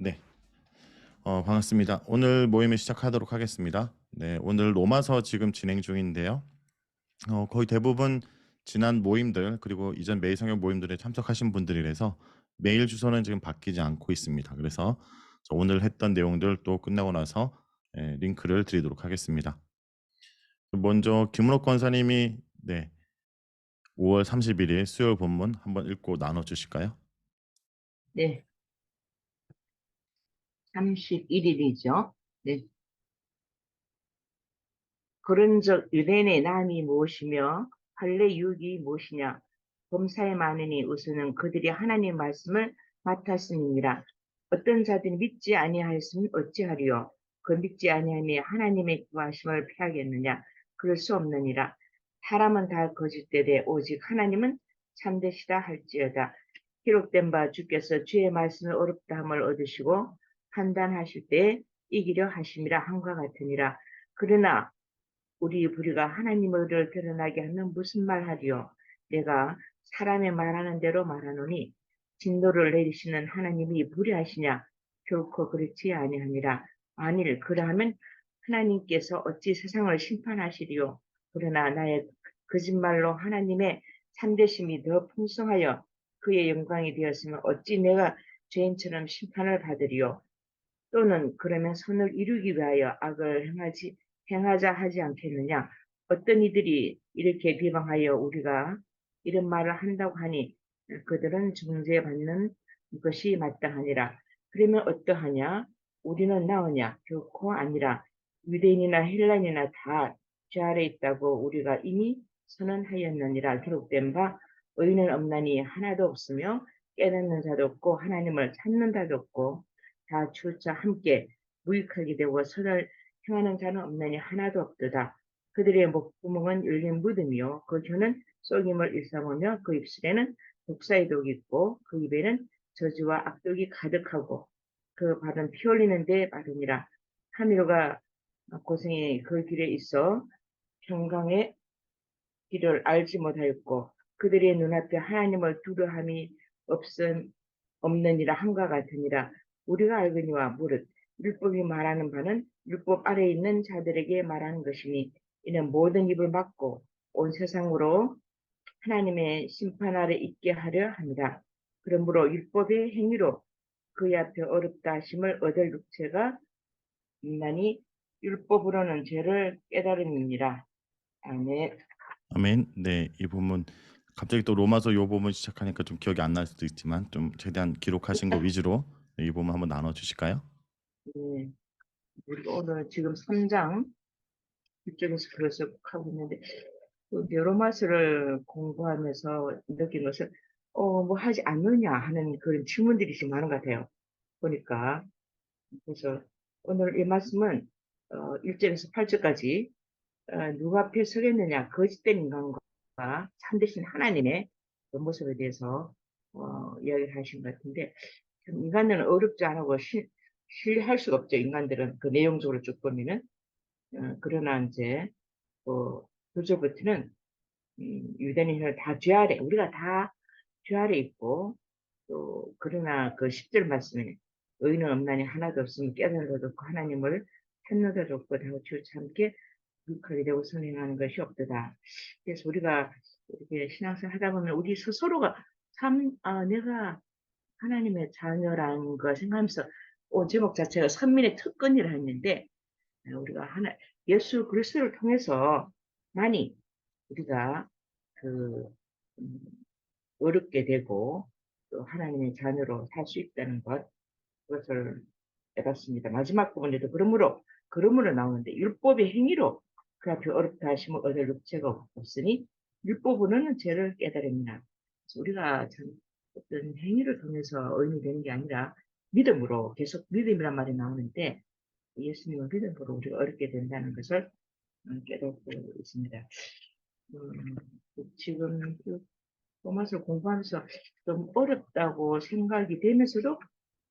네, 반갑습니다. 오늘 모임을 시작하도록 하겠습니다. 네, 오늘 로마서 지금 진행 중인데요. 거의 대부분 지난 모임들 그리고 이전 매일 성경 모임들에 참석하신 분들이라서 메일 주소는 지금 바뀌지 않고 있습니다. 그래서 오늘 했던 내용들 또 끝나고 나서 링크를 드리도록 하겠습니다. 먼저 김은옥 권사님이 5월 31일 수요일 본문 한번 읽고 나눠 주실까요? 네, 31일이죠. 네. 그런즉 유대인의 남이 무엇이며 할례 유익이 무엇이냐? 범사에 많으니 우선은 그들이 하나님 말씀을 맡았음이니라. 어떤 자들이 믿지 아니하였으면 어찌하리요? 그 믿지 아니함이 하나님의 구하심을 피하겠느냐? 그럴 수 없느니라. 사람은 다 거짓되되 오직 하나님은 참되시다 할지어다. 기록된 바 주께서 주의 말씀을 어렵다 함을 얻으시고 판단하실 때 이기려 하심이라 함과 같으니라. 그러나 우리 불의가 하나님을 드러나게 하면 무슨 말하리요? 내가 사람의 말하는 대로 말하노니 진노를 내리시는 하나님이 불의하시냐? 결코 그렇지 아니하니라. 만일 그러하면 하나님께서 어찌 세상을 심판하시리요? 그러나 나의 거짓말로 하나님의 참되심이 더 풍성하여 그의 영광이 되었으면 어찌 내가 죄인처럼 심판을 받으리요? 또는 그러면 선을 이루기 위하여 악을 행하자 하지 않겠느냐? 어떤 이들이 이렇게 비방하여 우리가 이런 말을 한다고 하니 그들은 중재받는 것이 마땅하니라. 그러면 어떠하냐? 우리는 나으냐? 결코 아니라 유대인이나 헬라인이나 다 죄 아래 있다고 우리가 이미 선언하였느니라. 기록된 바 의인은 없나니 하나도 없으며 깨닫는 자도 없고 하나님을 찾는 자도 없고 다 주차 함께 무익하게 되고 선을 행하는 자는 없나니 하나도 없도다. 그들의 목구멍은 열린 무덤이요 그 혀는 쏘김을 일삼으며 그 입술에는 독사의 독이 있고 그 입에는 저주와 악독이 가득하고 그 발은 피 흘리는 데 마르니라. 하늘과 고생이 그 길에 있어 평강의 길을 알지 못하였고 그들의 눈앞에 하나님을 두려함이 없느니라 함과 같으니라. 우리가 알거니와 무릇 율법이 말하는 바는 율법 아래에 있는 자들에게 말하는 것이니 이는 모든 입을 막고 온 세상으로 하나님의 심판 아래 있게 하려 합니다. 그러므로 율법의 행위로 그의 앞에 어렵다 하심을 얻을 육체가 있나니 율법으로는 죄를 깨달음이니라. 아멘. 아멘. 네, 이 부분 갑자기 또 로마서 요 부분 시작하니까 좀 기억이 안 날 수도 있지만 좀 최대한 기록하신 거 위주로 이 부분 한번 나눠 주실까요? 네. 우리 오늘 지금 3장 이쪽에서 그래서 하고 있는데 그 로마서를 공부하면서 느낀 것은 뭐 하지 않느냐 하는 그런 질문들이 좀 많은 것 같아요. 보니까. 그래서 오늘 이 말씀은 1절에서 8절까지 누가 앞에 서겠느냐 거짓된 인간과 참되신 하나님의 그 모습에 대해서 이야기를 하신 것 같은데 참 인간들은 어렵지 않고 신뢰할 수가 없죠. 인간들은 그 내용적으로 쭉 보면은 그러나 이제 교조부터는 유대인을 다 죄 아래 우리가 다 죄 아래 있고 또 그러나 그 10절 말씀에 의인은 없나니 하나도 없으면 깨달은 자도 없고 하나님을 찾는 자도 없고 다 주차 함께 불하게 되고 선행하는 것이 없도다. 그래서 우리가 이렇게 신앙생활 하다 보면 우리 스스로가 참 내가 하나님의 자녀라는 걸 생각하면서 제목 자체가 선민의 특권이라 했는데 우리가 예수 그리스도를 통해서 많이 우리가 그 음, 어렵게 되고 또 하나님의 자녀로 살 수 있다는 그것을 깨닫습니다. 마지막 부분에도 그러므로 나오는데 율법의 행위로 그 앞에 어렵다 하시면 얻을 육체가 없으니 율법으로는 죄를 깨달음이나 그래서 우리가 참 어떤 행위를 통해서 의인이 되는 게 아니라 믿음으로 계속 믿음이란 말이 나오는데 예수님을 믿음으로 우리가 어렵게 된다는 것을 깨닫고 있습니다. 음, 지금 로마서 공부하면서 좀 어렵다고 생각이 되면서도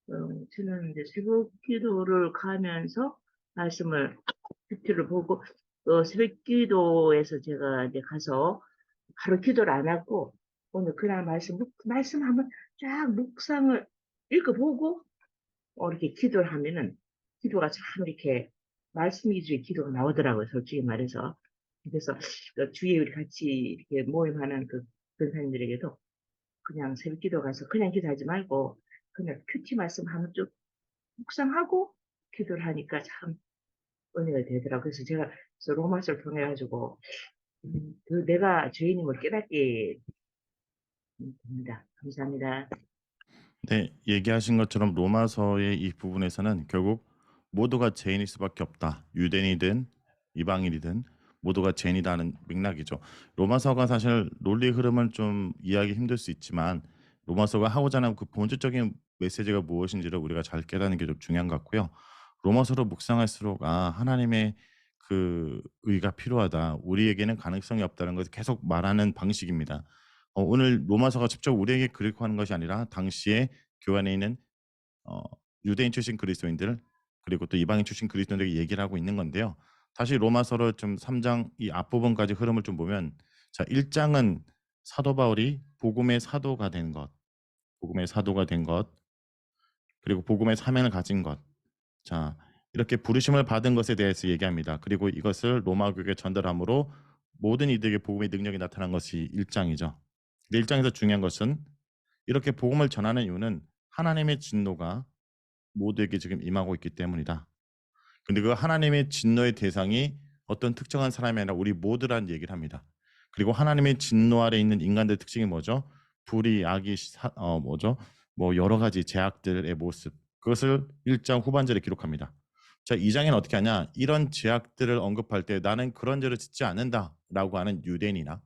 저는 이제 새벽 기도를 가면서 말씀을 뷰티를 보고 또 새벽 기도에서 제가 이제 가서 바로 기도를 안 하고 오늘 그날 말씀 한번 쫙 묵상을 읽어보고 이렇게 기도를 하면은 기도가 참 이렇게 말씀 위주의 기도가 나오더라고요, 솔직히 말해서. 그래서 그 주위에 우리 같이 이렇게 모임하는 그 권사님들에게도 그냥 새벽 기도 가서 그냥 기도하지 말고 그냥 큐티 말씀 한번 쭉 묵상하고 기도를 하니까 참 은혜가 되더라고요. 그래서 제가 그래서 로마서를 통해 가지고 그 내가 죄인임을 깨닫게 됩니다. 감사합니다. 네, 얘기하신 것처럼 로마서의 이 부분에서는 결국 모두가 죄인일 수밖에 없다. 유대인이든 이방인이든 모두가 죄인이다는 맥락이죠. 로마서가 사실 논리 흐름은 좀 이해하기 힘들 수 있지만 로마서가 하고자 하는 그 본질적인 메시지가 무엇인지를 우리가 잘 깨닫는 게 좀 중요한 것 같고요. 로마서를 묵상할수록 하나님의 그 의가 필요하다. 우리에게는 가능성이 없다는 것을 계속 말하는 방식입니다. 오늘 로마서가 직접 우리에게 그리고 하는 것이 아니라 당시에 교회 안에 있는 어 유대인 출신 그리스도인들 그리고 또 이방인 출신 그리스도인들에게 얘기를 하고 있는 건데요. 다시 로마서로 좀 3장 이 앞부분까지 흐름을 좀 보면 자 1 장은 사도 바울이 복음의 사도가 된 것, 복음의 사도가 된 것, 그리고 복음의 사명을 가진 것. 자 이렇게 부르심을 받은 것에 대해서 얘기합니다. 그리고 이것을 로마 교회에 전달함으로 모든 이들에게 복음의 능력이 나타난 것이 1 장이죠. 근데 1 장에서 중요한 것은 이렇게 복음을 전하는 이유는 하나님의 진노가 모두에게 지금 임하고 있기 때문이다. 근데 그 하나님의 진노의 대상이 어떤 특정한 사람이 아니라 우리 모두라는 얘기를 합니다. 그리고 하나님의 진노 아래 있는 인간들의 특징이 뭐죠? 불의, 악이 뭐죠? 뭐 여러 가지 제약들의 모습. 그것을 1장 후반절에 기록합니다. 자, 2장에는 어떻게 하냐? 이런 제약들을 언급할 때 나는 그런 죄를 짓지 않는다라고 하는 유대인이나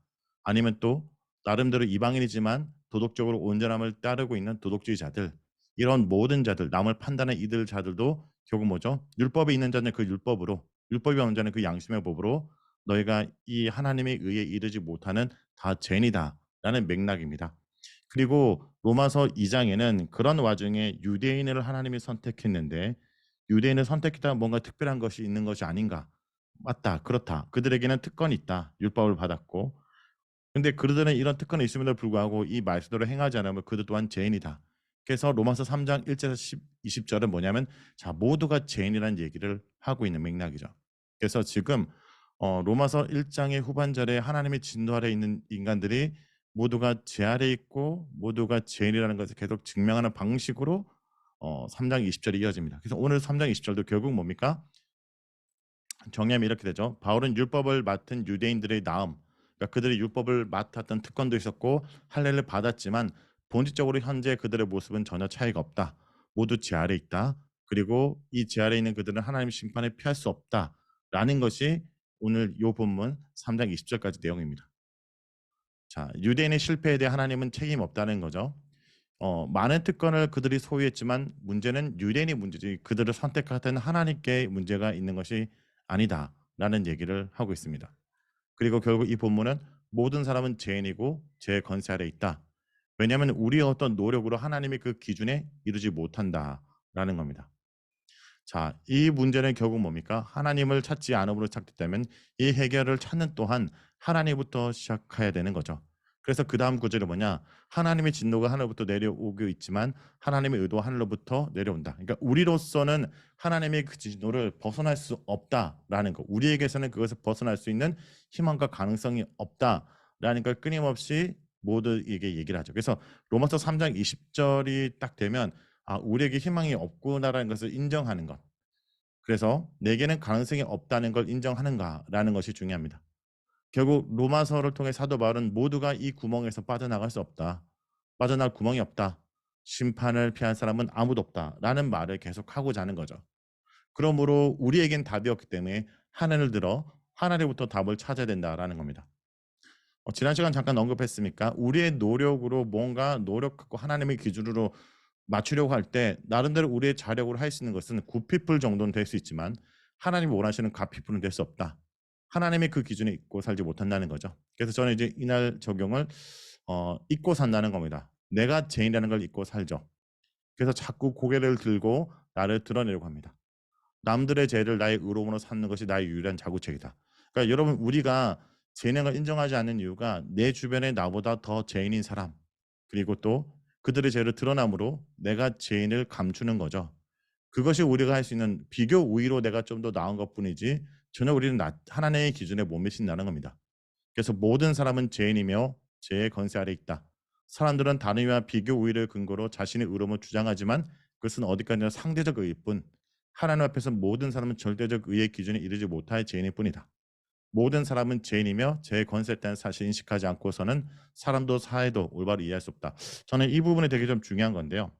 아니면 또 나름대로 이방인이지만 도덕적으로 온전함을 따르고 있는 도덕주의자들 이런 모든 자들 남을 판단하는 이들 자들도 결국 뭐죠? 율법이 있는 자는 그 율법으로 율법이 없는 자는 그 양심의 법으로 너희가 이 하나님의 의에 이르지 못하는 다 죄인이다라는 맥락입니다. 그리고 로마서 2장에는 그런 와중에 유대인을 하나님이 선택했는데 유대인을 선택했다면 뭔가 특별한 것이 있는 것이 아닌가? 맞다. 그렇다. 그들에게는 특권이 있다. 율법을 받았고. 근데 그들은 이런 특권이 있음에도 불구하고 이 말씀대로 행하지 않으면 그들 또한 죄인이다. 그래서 로마서 3장 1절에서 20절은 뭐냐면 자 모두가 죄인이라는 얘기를 하고 있는 맥락이죠. 그래서 지금 로마서 1장의 후반절에 하나님의 진노 아래 있는 인간들이 모두가 죄 아래 있고 모두가 죄인이라는 것을 계속 증명하는 방식으로 3장 20절이 이어집니다. 그래서 오늘 3장 20절도 결국 뭡니까? 정리하면 이렇게 되죠. 바울은 율법을 맡은 유대인들의 나음, 그러니까 그들이 율법을 맡았던 특권도 있었고 할례를 받았지만 본질적으로 현재 그들의 모습은 전혀 차이가 없다. 모두 죄 아래 있다. 그리고 이 죄 아래 있는 그들은 하나님의 심판을 피할 수 없다라는 것이 오늘 요 본문 3장 20절까지 내용입니다. 자, 유대인의 실패에 대해 하나님은 책임 없다는 거죠. 많은 특권을 그들이 소유했지만 문제는 유대인의 문제지 그들을 선택하던 하나님께 문제가 있는 것이 아니다라는 얘기를 하고 있습니다. 그리고 결국 이 본문은 모든 사람은 죄인이고 죄의 권세 아래 있다. 왜냐하면 우리의 어떤 노력으로 하나님의 그 기준에 이르지 못한다라는 겁니다. 자, 이 문제는 결국 뭡니까? 하나님을 찾지 않음으로 시작됐다면 이 해결을 찾는 또한 하나님부터 시작해야 되는 거죠. 그래서 그 다음 구절이 뭐냐? 하나님의 진노가 하늘부터 내려오고 있지만 하나님의 의도가 하늘로부터 내려온다. 그러니까 우리로서는 하나님의 그 진노를 벗어날 수 없다라는 거. 우리에게서는 그것을 벗어날 수 있는 희망과 가능성이 없다라는 걸 끊임없이 모두에게 얘기를 하죠. 그래서 로마서 3장 20절이 딱 되면 우리에게 희망이 없구나라는 것을 인정하는 것. 그래서 내게는 가능성이 없다는 걸 인정하는가라는 것이 중요합니다. 결국 로마서를 통해 사도 바울은 모두가 이 구멍에서 빠져나갈 수 없다. 빠져나갈 구멍이 없다. 심판을 피한 사람은 아무도 없다라는 말을 계속하고자 하는 거죠. 그러므로 우리에겐 답이 없기 때문에 하늘을 들어 하나님부터 답을 찾아야 된다라는 겁니다. 지난 시간 잠깐 언급했으니까 우리의 노력으로 뭔가 노력하고 하나님의 기준으로 맞추려고 할 때 나름대로 우리의 자력으로 할 수 있는 것은 굿피플 정도는 될 수 있지만 하나님이 원하시는 갓피플은 될 수 없다. 하나님의 그 기준에 있고 살지 못한다는 거죠. 그래서 저는 이제 이날 적용을 잊고 산다는 겁니다. 내가 죄인이라는 걸 잊고 살죠. 그래서 자꾸 고개를 들고 나를 드러내려고 합니다. 남들의 죄를 나의 의로움으로 삼는 것이 나의 유일한 자구책이다. 그러니까 여러분 우리가 죄인을 인정하지 않는 이유가 내 주변에 나보다 더 죄인인 사람 그리고 또 그들의 죄를 드러남으로 내가 죄인을 감추는 거죠. 그것이 우리가 할 수 있는 비교 우위로 내가 좀 더 나은 것뿐이지 전혀 우리는 하나님의 기준에 못 미친다는 겁니다. 그래서 모든 사람은 죄인이며 죄의 권세 아래 있다. 사람들은 다른 이와 비교 우위를 근거로 자신의 의로움을 주장하지만 그것은 어디까지나 상대적 의일 뿐 하나님 앞에서 모든 사람은 절대적 의의 기준에 이르지 못할 죄인일 뿐이다. 모든 사람은 죄인이며 죄의 권세에 대한 사실 인식하지 않고서는 사람도 사회도 올바로 이해할 수 없다. 저는 이 부분이 되게 좀 중요한 건데요.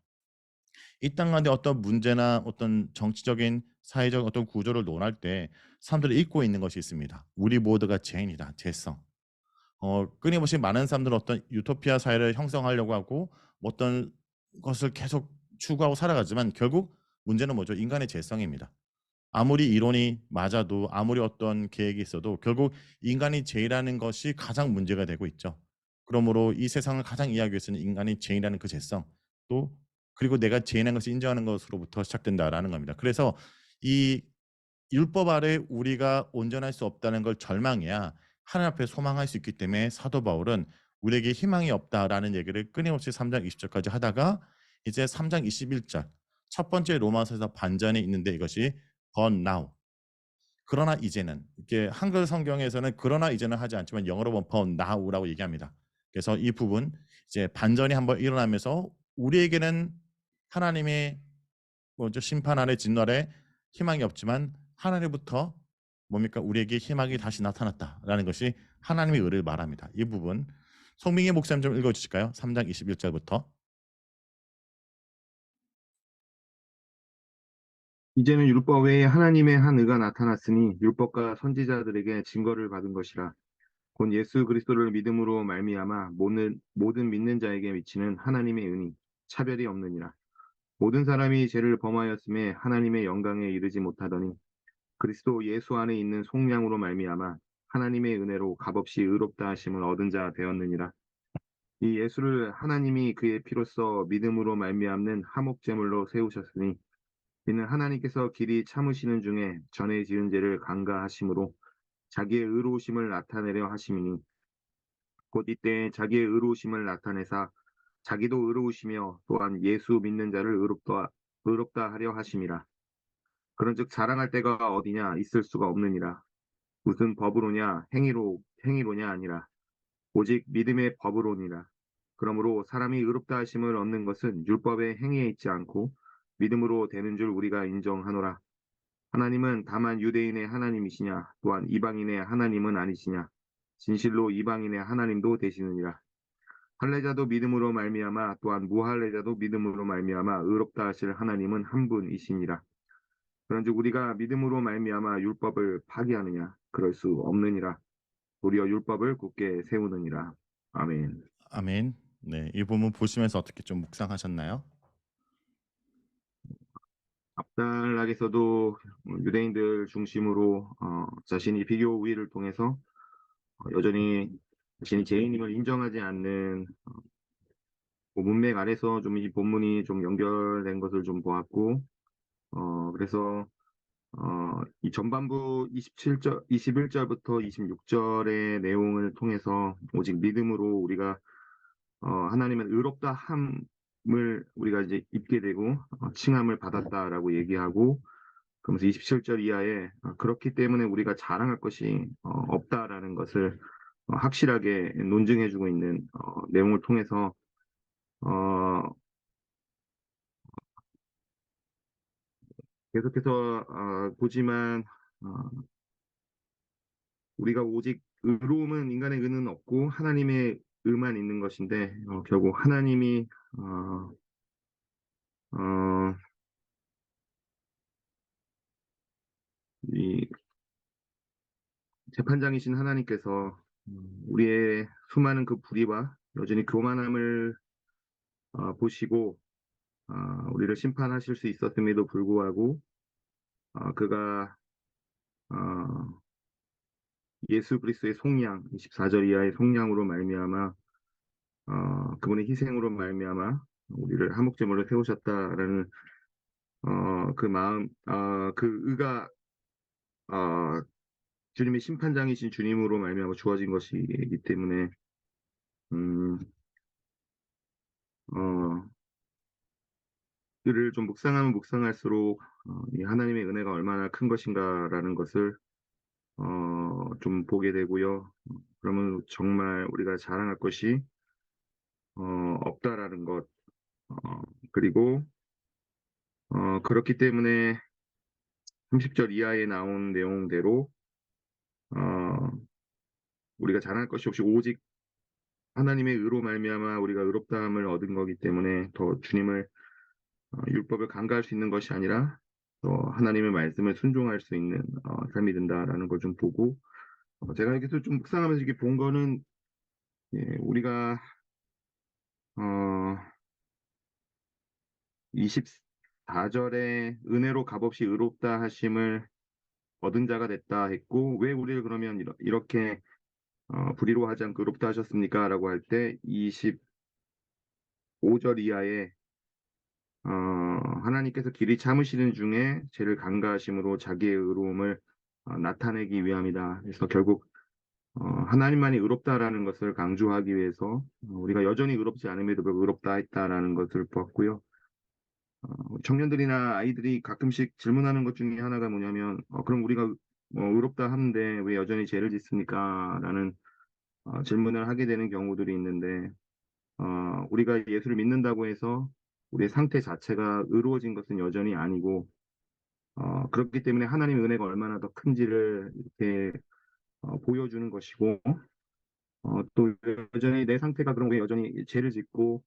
이 땅 가운데 어떤 문제나 어떤 정치적인 사회적 어떤 구조를 논할 때 사람들이 잊고 있는 것이 있습니다. 우리 모두가 죄인이다. 죄성. 끊임없이 많은 사람들은 어떤 유토피아 사회를 형성하려고 하고 뭐 어떤 것을 계속 추구하고 살아가지만 결국 문제는 뭐죠? 인간의 죄성입니다. 아무리 이론이 맞아도 아무리 어떤 계획이 있어도 결국 인간이 죄라는 것이 가장 문제가 되고 있죠. 그러므로 이 세상을 가장 이해하기 위해서는 인간이 죄인이라는 그 죄성 또 그리고 내가 죄인인 것을 인정하는 것으로부터 시작된다라는 겁니다. 그래서 이 율법 아래 우리가 온전할 수 없다는 걸 절망해야 하나님 앞에 소망할 수 있기 때문에 사도 바울은 우리에게 희망이 없다라는 얘기를 끊임없이 3장 20절까지 하다가 이제 3장 21절 첫 번째 로마서에서 반전이 있는데 이것이 but now 그러나 이제는 이게 한글 성경에서는 그러나 이제는 하지 않지만 영어로 보면 but now라고 얘기합니다. 그래서 이 부분 이제 반전이 한번 일어나면서 우리에게는 하나님의 뭐죠 심판 아래 진노 아래 희망이 없지만 하나님부터 뭡니까 우리에게 희망이 다시 나타났다라는 것이 하나님의 의를 말합니다. 이 부분 송민기 목사님 좀 읽어주실까요? 3장 21절부터. 이제는 율법 외에 하나님의 한 의가 나타났으니 율법과 선지자들에게 증거를 받은 것이라. 곧 예수 그리스도를 믿음으로 말미암아 모든 믿는 자에게 미치는 하나님의 은이 차별이 없느니라. 모든 사람이 죄를 범하였음에 하나님의 영광에 이르지 못하더니 그리스도 예수 안에 있는 속량으로 말미암아 하나님의 은혜로 값없이 의롭다 하심을 얻은 자 되었느니라. 이 예수를 하나님이 그의 피로써 믿음으로 말미암는 화목제물로 세우셨으니 이는 하나님께서 길이 참으시는 중에 전에 지은 죄를 간과하심으로 자기의 의로우심을 나타내려 하심이니 곧 이때 자기의 의로우심을 나타내사 자기도 의로우시며 또한 예수 믿는 자를 의롭다 하려 하심이라. 그런즉 자랑할 때가 어디냐 있을 수가 없느니라. 무슨 법으로냐 행위로냐 아니라 오직 믿음의 법으로니라. 그러므로 사람이 의롭다 하심을 얻는 것은 율법의 행위에 있지 않고 믿음으로 되는 줄 우리가 인정하노라. 하나님은 다만 유대인의 하나님이시냐 또한 이방인의 하나님은 아니시냐 진실로 이방인의 하나님도 되시느니라. 할례자도 믿음으로 말미암아 또한 무할례자도 믿음으로 말미암아 의롭다 하실 하나님은 한 분이시니라. 그런즉 우리가 믿음으로 말미암아 율법을 파기하느냐 그럴 수 없느니라. 도리어 율법을 굳게 세우느니라. 아멘. 아멘. 네, 이 부분 보시면서 어떻게 좀 묵상하셨나요? 앞단락에서도 유대인들 중심으로 자신이 비교 우위를 통해서 여전히 자신이 죄인임을 인정하지 않는 그 문맥 아래서 좀 이 본문이 좀 연결된 것을 좀 보았고, 그래서 이 전반부 21절부터 26절의 내용을 통해서 오직 믿음으로 우리가 하나님은 의롭다 함을 우리가 이제 입게 되고 칭함을 받았다라고 얘기하고 그러면서 27절 이하에 그렇기 때문에 우리가 자랑할 것이 없다라는 것을 확실하게 논증해주고 있는 내용을 통해서 어, 계속해서 보지만 어, 우리가 오직 의로움은 인간의 의는 없고 하나님의 의만 있는 것인데 결국 하나님이 어, 어, 이 재판장이신 하나님께서 우리의 수많은 그 불의와 여전히 교만함을 보시고 우리를 심판하실 수 있었음에도 불구하고 그가 어, 예수 그리스도의 속량 24절 이하의 속량으로 말미암아 그분의 희생으로 말미암아 우리를 화목제물로 세우셨다라는 그 마음 그 의가 어, 주님의 심판장이신 주님으로 말미암아 주어진 것이기 때문에 음, 어, 그를 좀 묵상하면 묵상할수록 이 하나님의 은혜가 얼마나 큰 것인가라는 것을 좀 보게 되고요. 그러면 정말 우리가 자랑할 것이 없다라는 것. 그리고 그렇기 때문에 30절 이하에 나온 내용대로 어, 우리가 자랑할 것이 없이 오직 하나님의 의로 말미암아 우리가 의롭다함을 얻은 거기 때문에 더 주님을 율법을 간과할 수 있는 것이 아니라 또 하나님의 말씀을 순종할 수 있는 삶이 된다라는 걸 좀 보고 제가 여기서 좀 묵상하면서 이렇게 본 거는 우리가 24절에 은혜로 값없이 의롭다 하심을 얻은 자가 됐다 했고 왜 우리를 그러면 이렇게 불의로 하지 않고 의롭다 하셨습니까? 라고 할 때 25절 이하에 하나님께서 길이 참으시는 중에 죄를 간과하심으로 자기의 의로움을 나타내기 위함이다. 그래서 결국 하나님만이 의롭다라는 것을 강조하기 위해서 우리가 여전히 의롭지 않음에도 불구하고 의롭다 했다라는 것을 보았고요. 청년들이나 아이들이 가끔씩 질문하는 것 중에 하나가 뭐냐면 그럼 우리가 의롭다 하는데 왜 여전히 죄를 짓습니까? 라는 질문을 하게 되는 경우들이 있는데 우리가 예수를 믿는다고 해서 우리의 상태 자체가 의로워진 것은 여전히 아니고 그렇기 때문에 하나님의 은혜가 얼마나 더 큰지를 이렇게 보여주는 것이고 또 여전히 내 상태가 그런 게 여전히 죄를 짓고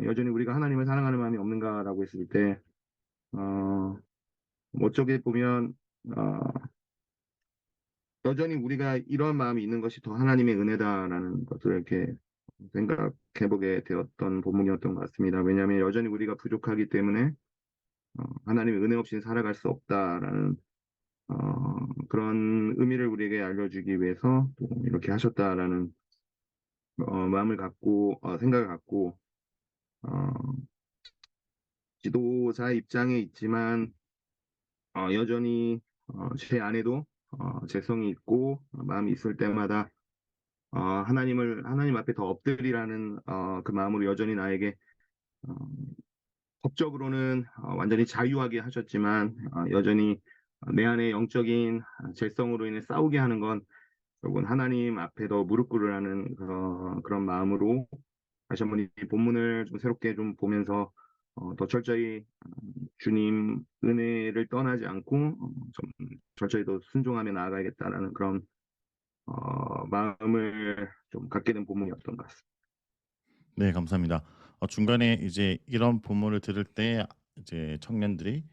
여전히 우리가 하나님을 사랑하는 마음이 없는가라고 했을 때 어쩌게 보면 어, 여전히 우리가 이런 마음이 있는 것이 더 하나님의 은혜다라는 것을 이렇게 생각해보게 되었던 본문이었던 것 같습니다. 왜냐하면 여전히 우리가 부족하기 때문에 하나님의 은혜 없이는 살아갈 수 없다라는 그런 의미를 우리에게 알려주기 위해서 또 이렇게 하셨다라는 마음을 갖고 생각을 갖고 어, 지도자의 입장에 있지만 여전히 제 안에도 죄성이 있고 마음이 있을 때마다 하나님 앞에 더 엎드리라는 그 마음으로 여전히 나에게 어, 법적으로는 완전히 자유하게 하셨지만 여전히 내 안에 영적인 죄성으로 인해 싸우게 하는 건 결국은 하나님 앞에 더 무릎 꿇으라는 그런 마음으로 다시 한번 이 본문을 좀 새롭게 좀 보면서 더 철저히 주님 은혜를 떠나지 않고 좀 철저히 더 순종하며 나아가야겠다라는 그런 마음을 좀 갖게 된 본문이었던 것 같습니다. 네, 감사합니다. 중간에 이제 이런 본문을 들을 때 이제 청년들이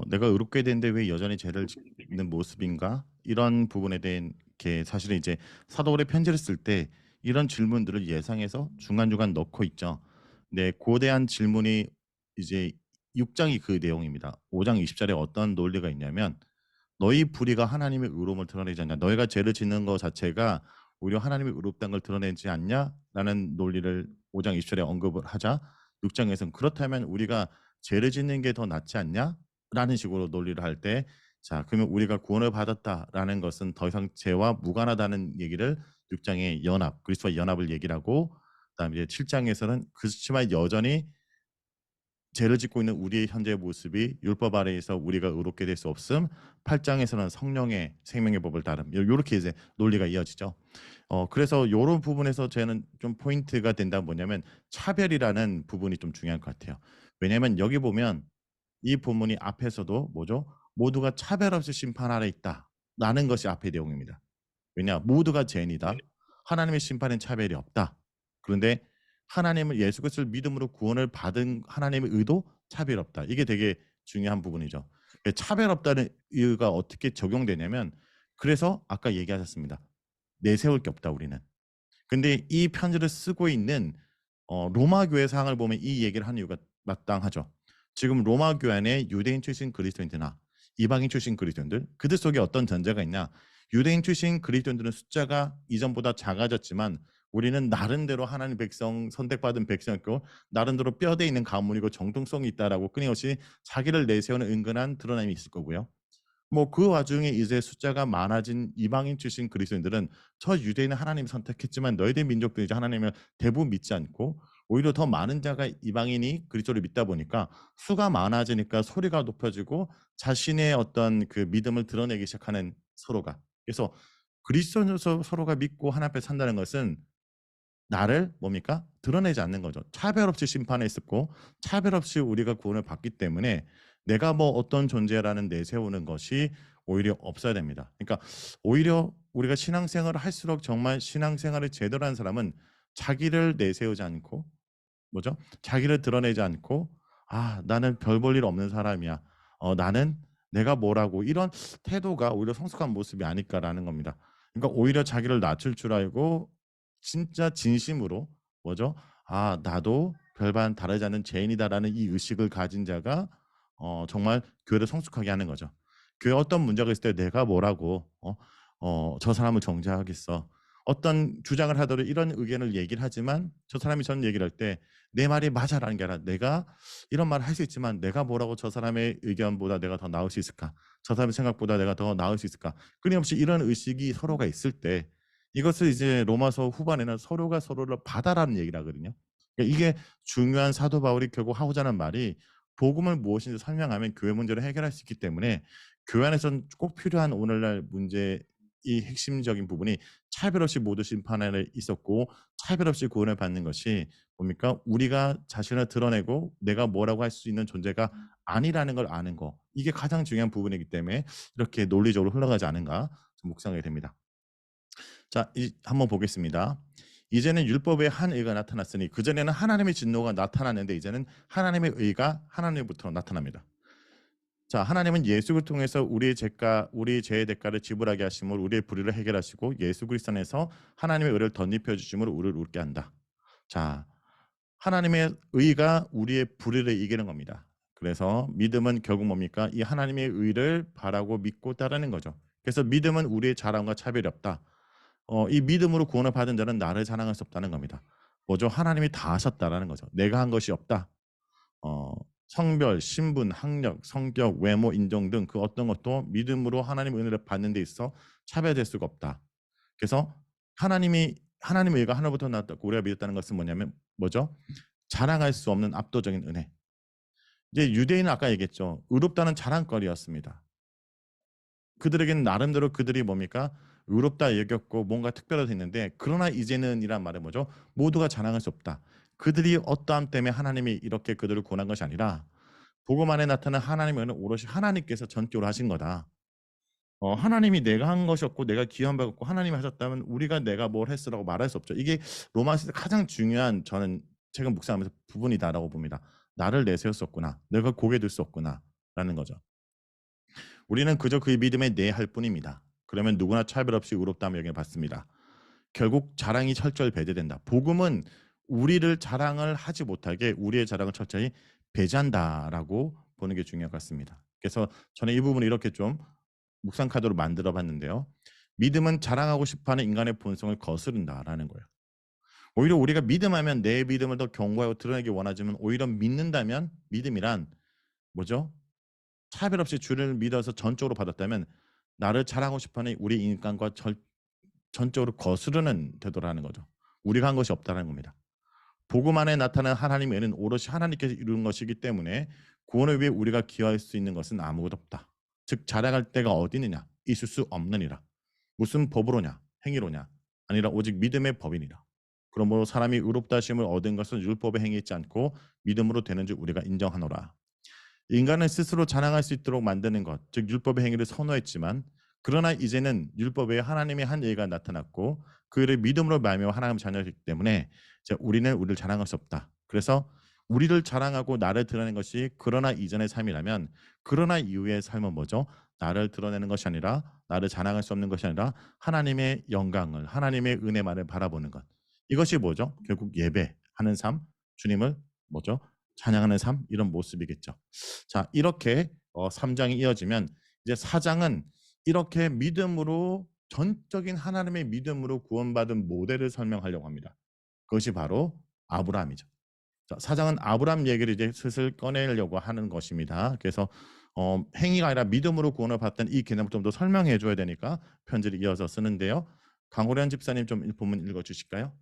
내가 의롭게 되는데 왜 여전히 죄를 짓는 모습인가? 이런 부분에 대한 게 사실은 이제 사도 바울의 편지를 쓸 때 이런 질문들을 예상해서 중간중간 넣고 있죠. 네, 고대한 질문이 이제 6장이 그 내용입니다. 5장 20절에 어떤 논리가 있냐면 너희 불의가 하나님의 의로움을 드러내지 않냐? 너희가 죄를 짓는 것 자체가 오히려 하나님의 의롭다는 걸 드러내지 않냐? 라는 논리를 5장 20절에 언급을 하자 6장에서는 그렇다면 우리가 죄를 짓는 게 더 낫지 않냐? 라는 식으로 논리를 할 때 자, 그러면 우리가 구원을 받았다라는 것은 더 이상 죄와 무관하다는 얘기를 6장의 연합, 그리스도와 연합을 얘기를 하고 그다음에 이제 7장에서는 그렇지만 여전히 죄를 짓고 있는 우리의 현재의 모습이 율법 아래에서 우리가 의롭게 될 수 없음. 8장에서는 성령의 생명의 법을 따름. 요렇게 이제 논리가 이어지죠. 그래서 요런 부분에서 저는 좀 포인트가 된다면 뭐냐면 차별이라는 부분이 좀 중요한 것 같아요. 왜냐하면 여기 보면 이 본문이 앞에서도 뭐죠? 모두가 차별 없이 심판 아래 있다라는 것이 앞의 내용입니다. 왜냐? 모두가 죄인이다. 하나님의 심판엔 차별이 없다. 그런데 하나님을 예수 그리스도를 믿음으로 구원을 받은 하나님의 의도 차별 없다. 이게 되게 중요한 부분이죠. 차별 없다는 이유가 어떻게 적용되냐면 그래서 아까 얘기하셨습니다. 내세울 게 없다 우리는. 근데 이 편지를 쓰고 있는 로마 교회 상황을 보면 이 얘기를 하는 이유가 마땅하죠. 지금 로마 교회 안에 유대인 출신 그리스도인들이나 이방인 출신 그리스도인들 그들 속에 어떤 전제가 있냐? 유대인 출신 그리스도인들은 숫자가 이전보다 작아졌지만 우리는 나름대로 하나님 백성 선택받은 백성이고 나름대로 뼈대 있는 가문이고 정통성이 있다라고 끊임없이 자기를 내세우는 은근한 드러남이 있을 거고요. 뭐 그 와중에 이제 숫자가 많아진 이방인 출신 그리스도인들은 저 유대인은 하나님 선택했지만 너희들 민족들이 이제 하나님을 대부분 믿지 않고 오히려 더 많은 자가 이방인이 그리스도를 믿다 보니까 수가 많아지니까 소리가 높아지고 자신의 어떤 그 믿음을 드러내기 시작하는 서로가. 그래서 그리스도인으로서 서로가 믿고 하나님 앞에 산다는 것은 나를 뭡니까? 드러내지 않는 거죠. 차별 없이 심판에 있었고 차별 없이 우리가 구원을 받기 때문에 내가 뭐 어떤 존재라는 내세우는 것이 오히려 없어야 됩니다. 그러니까 오히려 우리가 신앙생활을 할수록 정말 신앙생활을 제대로 하는 사람은 자기를 내세우지 않고 뭐죠? 자기를 드러내지 않고 '아 나는 별 볼 일 없는 사람이야. 나는 내가 뭐라고' 이런 태도가 오히려 성숙한 모습이 아닐까라는 겁니다. 그러니까 오히려 자기를 낮출 줄 알고 진짜 진심으로 뭐죠? '아 나도 별반 다르지 않은 죄인이다.'라는 이 의식을 가진 자가 정말 교회를 성숙하게 하는 거죠. 교회에 어떤 문제가 있을 때 내가 뭐라고 '저 사람을 정죄하겠어.' 어떤 주장을 하더라도 이런 의견을 얘기를 하지만 저 사람이 저런 얘기를 할 때 내 말이 맞아라는 게 아니라 내가 이런 말을 할 수 있지만 내가 뭐라고 저 사람의 의견보다 내가 더 나을 수 있을까? 저 사람의 생각보다 내가 더 나을 수 있을까? 끊임없이 이런 의식이 서로가 있을 때 이것을 이제 로마서 후반에는 서로가 서로를 받아라는 얘기를 하거든요. 그러니까 이게 중요한 사도 바울이 결국 하고자 하는 말이 복음을 무엇인지 설명하면 교회 문제를 해결할 수 있기 때문에 교회 안에서는 꼭 필요한 오늘날 문제 이 핵심적인 부분이 차별 없이 모두 심판에 있었고 차별 없이 구원을 받는 것이 뭡니까? 우리가 자신을 드러내고 내가 뭐라고 할 수 있는 존재가 아니라는 걸 아는 거. 이게 가장 중요한 부분이기 때문에 이렇게 논리적으로 흘러가지 않은가 좀 묵상하게 됩니다. 자, 한번 보겠습니다. 이제는 율법의 한 의가 나타났으니 그전에는 하나님의 진노가 나타났는데 이제는 하나님의 의가 하나님부터 나타납니다. 자, 하나님은 예수를 통해서 우리의 죄의 대가를 지불하게 하심으로 우리의 불의를 해결하시고 예수 그리스도 안에서 하나님의 의를 덧입혀 주심으로 우리를 웃게 한다. 자, 하나님의 의가 우리의 불의를 이기는 겁니다. 그래서 믿음은 결국 뭡니까? 이 하나님의 의를 바라고 믿고 따르는 거죠. 그래서 믿음은 우리의 자랑과 차별이 없다. 이 믿음으로 구원을 받은 자는 나를 자랑할 수 없다는 겁니다. 뭐죠? 하나님이 다 하셨다라는 거죠. 내가 한 것이 없다. 어, 성별, 신분, 학력, 성격, 외모, 인종 등 그 어떤 것도 믿음으로 하나님의 은혜를 받는 데 있어 차별될 수가 없다. 그래서 하나님의 의가 하늘부터 나왔다고 우리가 믿었다는 것은 뭐냐면 뭐죠? 자랑할 수 없는 압도적인 은혜. 이제 유대인은 아까 얘기했죠. 의롭다는 자랑거리였습니다. 그들에게는 나름대로 그들이 뭡니까? 의롭다 여겼고 뭔가 특별하다 했는데 그러나 이제는 이란 말은 뭐죠? 모두가 자랑할 수 없다. 그들이 어떠함 때문에 하나님이 이렇게 그들을 구원한 것이 아니라 복음 안에 나타난 하나님의 은혜는 오롯이 하나님께서 전적으로 하신 거다. 하나님이 내가 한 것이 없고 내가 기여한 바가 없고 하나님이 하셨다면 우리가 내가 뭘 했으라고 말할 수 없죠. 이게 로마서에서 가장 중요한 저는 최근 묵상하면서 부분이다라고 봅니다. 나를 내세울 수 없구나. 내가 고개 들 수 없구나라는 거죠. 우리는 그저 그의 믿음에 내할 뿐입니다. 그러면 누구나 차별 없이 의롭다함을 여김을 받습니다. 결국 자랑이 철저히 배제된다. 복음은 우리를 자랑을 하지 못하게 우리의 자랑을 철저히 배제한다라고 보는 게 중요할 것 같습니다. 그래서 저는 이 부분을 이렇게 좀 묵상 카드로 만들어 봤는데요. 믿음은 자랑하고 싶어하는 인간의 본성을 거스른다라는 거예요. 오히려 우리가 믿음하면 내 믿음을 더 견고하고 드러내기 원하지만 오히려 믿는다면 믿음이란 뭐죠? 차별 없이 주를 믿어서 전적으로 받았다면 나를 자랑하고 싶어하는 우리 인간과 전적으로 거스르는 태도라는 거죠. 우리가 한 것이 없다는 겁니다. 복음 안에 나타난 하나님의 은혜는 오롯이 하나님께서 이루는 것이기 때문에 구원을 위해 우리가 기여할 수 있는 것은 아무것도 없다. 즉 자랑할 데가 어디 있느냐? 있을 수 없느니라. 무슨 법으로냐? 행위로냐? 아니라 오직 믿음의 법이니라. 그러므로 사람이 의롭다 하심을 얻은 것은 율법에 행했지 않고 믿음으로 되는 줄 우리가 인정하노라. 인간은 스스로 자랑할 수 있도록 만드는 것, 즉 율법의 행위를 선호했지만 그러나 이제는 율법에 하나님의 한 예가 나타났고 그 일을 믿음으로 말미암아 하나님 자녀이기 때문에 이제 우리는 우리를 자랑할 수 없다. 그래서 우리를 자랑하고 나를 드러내는 것이 그러나 이전의 삶이라면 그러나 이후의 삶은 뭐죠? 나를 드러내는 것이 아니라 나를 자랑할 수 없는 것이 아니라 하나님의 영광을 하나님의 은혜만을 바라보는 것. 이것이 뭐죠? 결국 예배하는 삶, 주님을 뭐죠? 찬양하는 삶 이런 모습이겠죠. 자, 이렇게 3장이 이어지면 이제 4장은 이렇게 믿음으로 전적인 하나님의 믿음으로 구원받은 모델을 설명하려고 합니다. 그것이 바로 아브라함이죠. 자, 4장은 아브라함 얘기를 이제 슬슬 꺼내려고 하는 것입니다. 그래서 행위가 아니라 믿음으로 구원을 받던 이 개념을 좀 더 설명해 줘야 되니까 편지를 이어서 쓰는데요. 강호련 집사님 좀 본문 읽어 주실까요?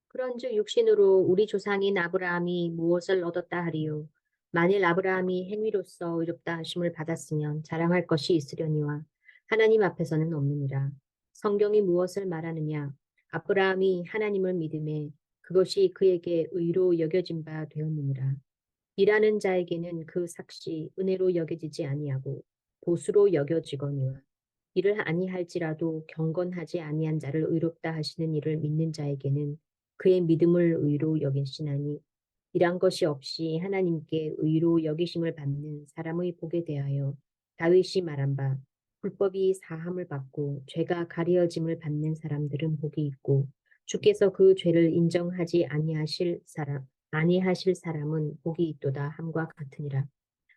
그런즉 육신으로 우리 조상인 아브라함이 무엇을 얻었다 하리요? 만일 아브라함이 행위로서 의롭다 하심을 받았으면 자랑할 것이 있으려니와 하나님 앞에서는 없느니라. 성경이 무엇을 말하느냐? 아브라함이 하나님을 믿음에 그것이 그에게 의로 여겨진 바 되었느니라. 일하는 자에게는 그 삭시 은혜로 여겨지지 아니하고 보수로 여겨지거니와 일을 아니할지라도 경건하지 아니한 자를 의롭다 하시는 이를 믿는 자에게는 그의 믿음을 의로 여기시나니 이란 것이 없이 하나님께 의로 여기심을 받는 사람의 복에 대하여 다윗이 말한 바 불법이 사함을 받고 죄가 가려짐을 받는 사람들은 복이 있고 주께서 그 죄를 인정하지 아니하실 사람은 복이 있도다 함과 같으니라.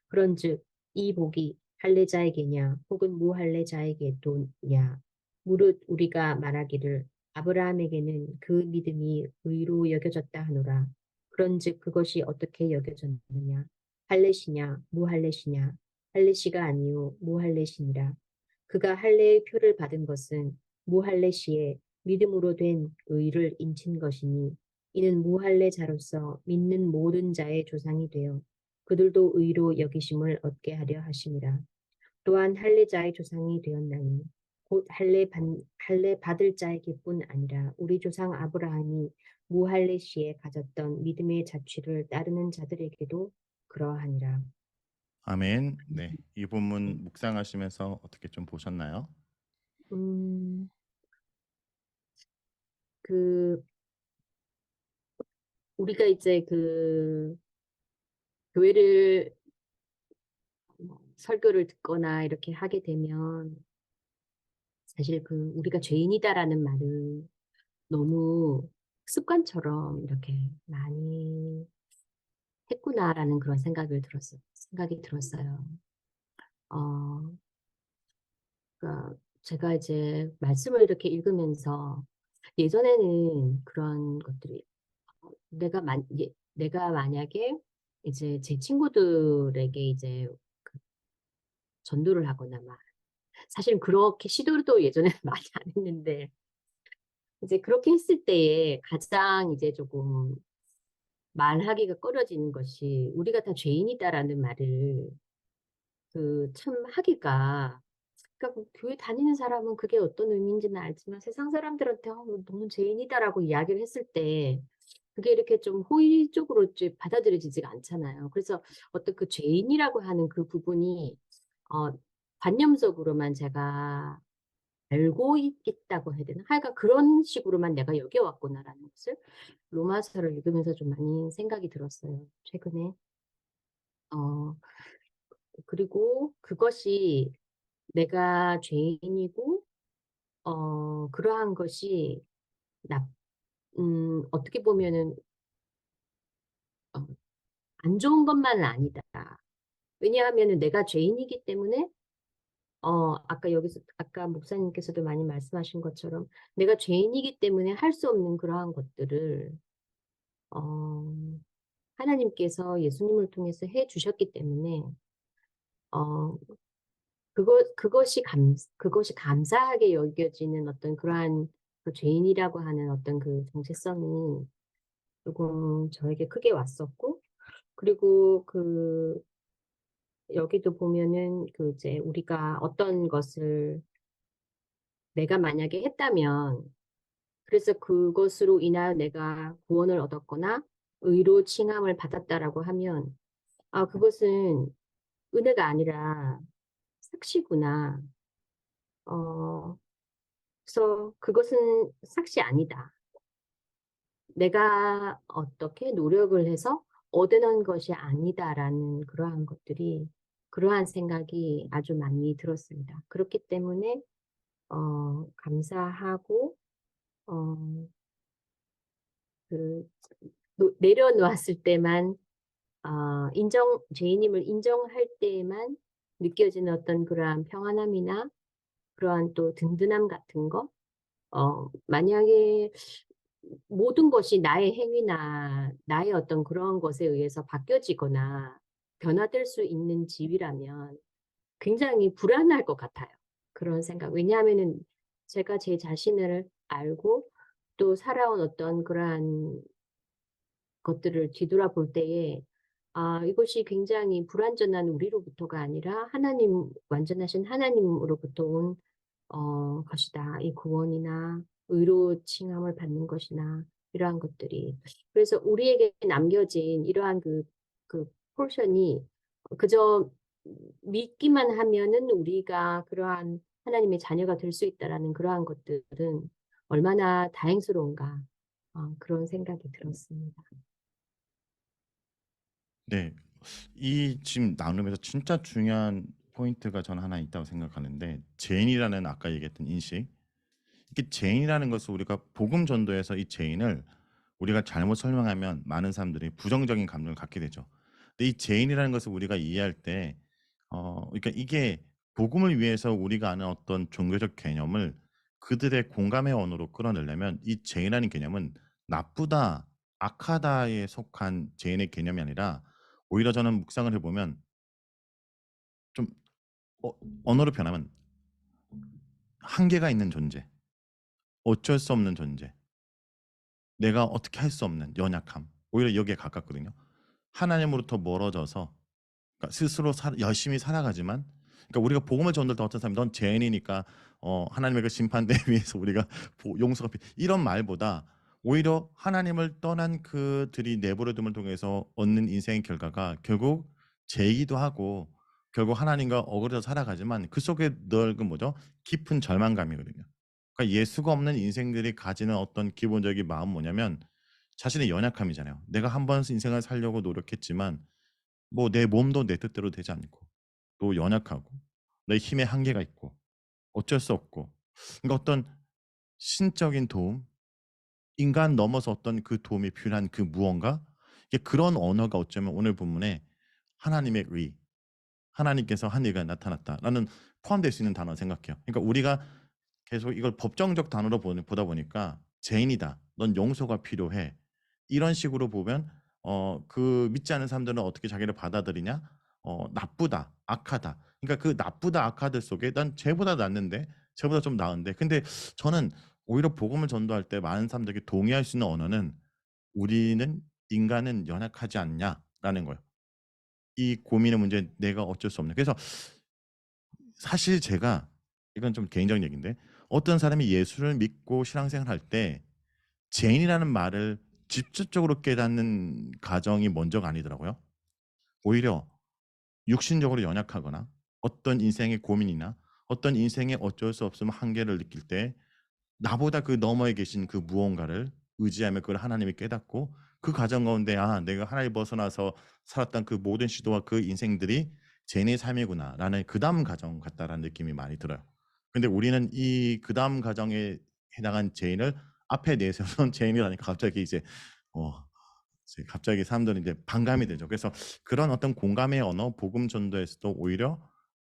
그런즉 이 복이 할례자에게냐 혹은 무할례자에게도냐 무릇 우리가 말하기를 아브라함에게는 그 믿음이 의로 여겨졌다 하노라. 그런즉 그것이 어떻게 여겨졌느냐? 할례시냐 무할례시냐? 할례시가 아니요 무할례시니라. 그가 할례의 표를 받은 것은 무할례시에 믿음으로 된 의를 인친 것이니 이는 무할례자로서 믿는 모든 자의 조상이 되어 그들도 의로 여기심을 얻게 하려 하심이라. 또한 할례자의 조상이 되었나니 곧 할례 받을 자에게뿐 아니라 우리 조상 아브라함이 무할례 시에 가졌던 믿음의 자취를 따르는 자들에게도 그러하니라. 아멘. 네, 이 본문 묵상하시면서 어떻게 좀 보셨나요? 그 우리가 이제 그 교회를 설교를 듣거나 이렇게 하게 되면 사실 그 우리가 죄인이다라는 말을 너무 습관처럼 이렇게 많이 했구나라는 그런 생각이 들었어요. 그러니까 제가 이제 말씀을 이렇게 읽으면서 예전에는 그런 것들이 내가 만약에 이제 제 친구들에게 이제 그 전도를 하거나 막 사실 그렇게 시도도 예전에는 많이 안 했는데 이제 그렇게 했을 때에 가장 이제 조금 말하기가 꺼려지는 것이 우리가 다 죄인이다라는 말을 그 참 하기가 그러니까 그 교회 다니는 사람은 그게 어떤 의미인지는 알지만 세상 사람들한테 너는 죄인이다라고 이야기를 했을 때 그게 이렇게 좀 호의적으로 이제 받아들여지지가 않잖아요. 그래서 어떤 그 죄인이라고 하는 그 부분이 관념적으로만 제가 알고 있다고 해야 되나? 하여간 그런 식으로만 내가 여겨왔구나라는 것을 로마서를 읽으면서 좀 많이 생각이 들었어요. 최근에. 어, 그리고 그것이 내가 죄인이고, 그러한 것이 어떻게 보면은, 어, 안 좋은 것만은 아니다. 왜냐하면은 내가 죄인이기 때문에, 아까 목사님께서도 많이 말씀하신 것처럼 내가 죄인이기 때문에 할 수 없는 그러한 것들을, 어, 하나님께서 예수님을 통해서 해 주셨기 때문에, 어, 그것이 감사하게 여겨지는 어떤 그러한 그 죄인이라고 하는 어떤 그 정체성이 조금 저에게 크게 왔었고, 그리고 여기도 보면은 이제 우리가 어떤 것을 내가 만약에 했다면, 그래서 그것으로 인하여 내가 구원을 얻었거나 의로 칭함을 받았다라고 하면, 그것은 은혜가 아니라 삭시구나. 어, 그래서 그것은 삭시 아니다. 내가 어떻게 노력을 해서 얻어낸 것이 아니다라는 그러한 생각이 아주 많이 들었습니다. 그렇기 때문에, 감사하고, 어, 그, 내려놓았을 때만, 죄인임을 인정할 때에만 느껴지는 어떤 그러한 평안함이나 그러한 또 든든함 같은 거, 만약에 모든 것이 나의 행위나 나의 어떤 그런 것에 의해서 바뀌어지거나 변화될 수 있는 지위라면 굉장히 불안할 것 같아요. 그런 생각. 왜냐하면은 제가 제 자신을 알고 또 살아온 어떤 그러한 것들을 뒤돌아볼 때에 이것이 굉장히 불완전한 우리로부터가 아니라 하나님, 완전하신 하나님으로부터 온 것이다. 이 구원이나 의로 칭함을 받는 것이나 이러한 것들이. 그래서 우리에게 남겨진 이러한 그 포션이 그저 믿기만 하면은 우리가 그러한 하나님의 자녀가 될 수 있다라는 그러한 것들은 얼마나 다행스러운가. 그런 생각이 들었습니다. 네. 이 지금 나누면서 진짜 중요한 포인트가 저는 하나 있다고 생각하는데 죄인이라는 아까 얘기했던 인식. 이게 죄인이라는 것을 우리가 복음 전도에서 이 죄인을 우리가 잘못 설명하면 많은 사람들이 부정적인 감정을 갖게 되죠. 근데 이 죄인이라는 것을 우리가 이해할 때 그러니까 이게 복음을 위해서 우리가 아는 어떤 종교적 개념을 그들의 공감의 언어로 끌어내려면 이 죄인이라는 개념은 나쁘다, 악하다에 속한 죄인의 개념이 아니라 오히려 저는 묵상을 해보면 좀 언어로 표현하면 한계가 있는 존재, 어쩔 수 없는 존재, 내가 어떻게 할 수 없는 연약함, 오히려 여기에 가깝거든요. 하나님으로부터 멀어져서 그러니까 스스로 열심히 살아가지만 그러니까 우리가 복음을 전도할 때 어떤 사람이 넌 죄인이니까 하나님의 그 심판대에 위해서 우리가 용서가 이런 말보다 오히려 하나님을 떠난 그들이 내버려둠을 통해서 얻는 인생의 결과가 결국 죄이기도 하고 결국 하나님과 어그러져 살아가지만 그 속에 늘 그 뭐죠? 깊은 절망감이거든요. 그러니까 예수가 없는 인생들이 가지는 어떤 기본적인 마음은 뭐냐면 자신의 연약함이잖아요. 내가 한 번 인생을 살려고 노력했지만 뭐 내 몸도 내 뜻대로 되지 않고 또 연약하고 내 힘에 한계가 있고 어쩔 수 없고 그러니까 어떤 신적인 도움, 인간 넘어서 어떤 그 도움이 필요한 그 무언가 이게 그런 언어가 어쩌면 오늘 본문에 하나님의 의, 하나님께서 한 일가 나타났다라는 포함될 수 있는 단어 생각해요. 그러니까 우리가 계속 이걸 법정적 단어로 보다 보니까 죄인이다. 넌 용서가 필요해. 이런 식으로 보면 그 믿지 않는 사람들은 어떻게 자기를 받아들이냐? 나쁘다, 악하다. 그러니까 그 나쁘다, 악하들 속에 난 쟤보다 낫는데, 쟤보다 좀 나은데. 근데 저는 오히려 복음을 전도할 때 많은 사람들에게 동의할 수 있는 언어는 우리는 인간은 연약하지 않냐라는 거예요. 이 고민의 문제 내가 어쩔 수 없는. 그래서 사실 제가 이건 좀 개인적인 얘기인데 어떤 사람이 예수를 믿고 신앙생활 할 때 죄인이라는 말을 직접적으로 깨닫는 가정이 먼저가 아니더라고요. 오히려 육신적으로 연약하거나 어떤 인생의 고민이나 어떤 인생의 어쩔 수 없음 한계를 느낄 때 나보다 그 너머에 계신 그 무언가를 의지하며 그걸 하나님이 깨닫고 그 과정 가운데 내가 하나님 벗어나서 살았던 그 모든 시도와 그 인생들이 죄인의 삶이구나라는 그다음 과정 같다라는 느낌이 많이 들어요. 근데 우리는 이 그다음 과정에 해당한 죄인을 앞에 내세우는 죄인이라니까 갑자기 이제 갑자기 사람들은 이제 반감이 되죠. 그래서 그런 어떤 공감의 언어, 복음 전도에서도 오히려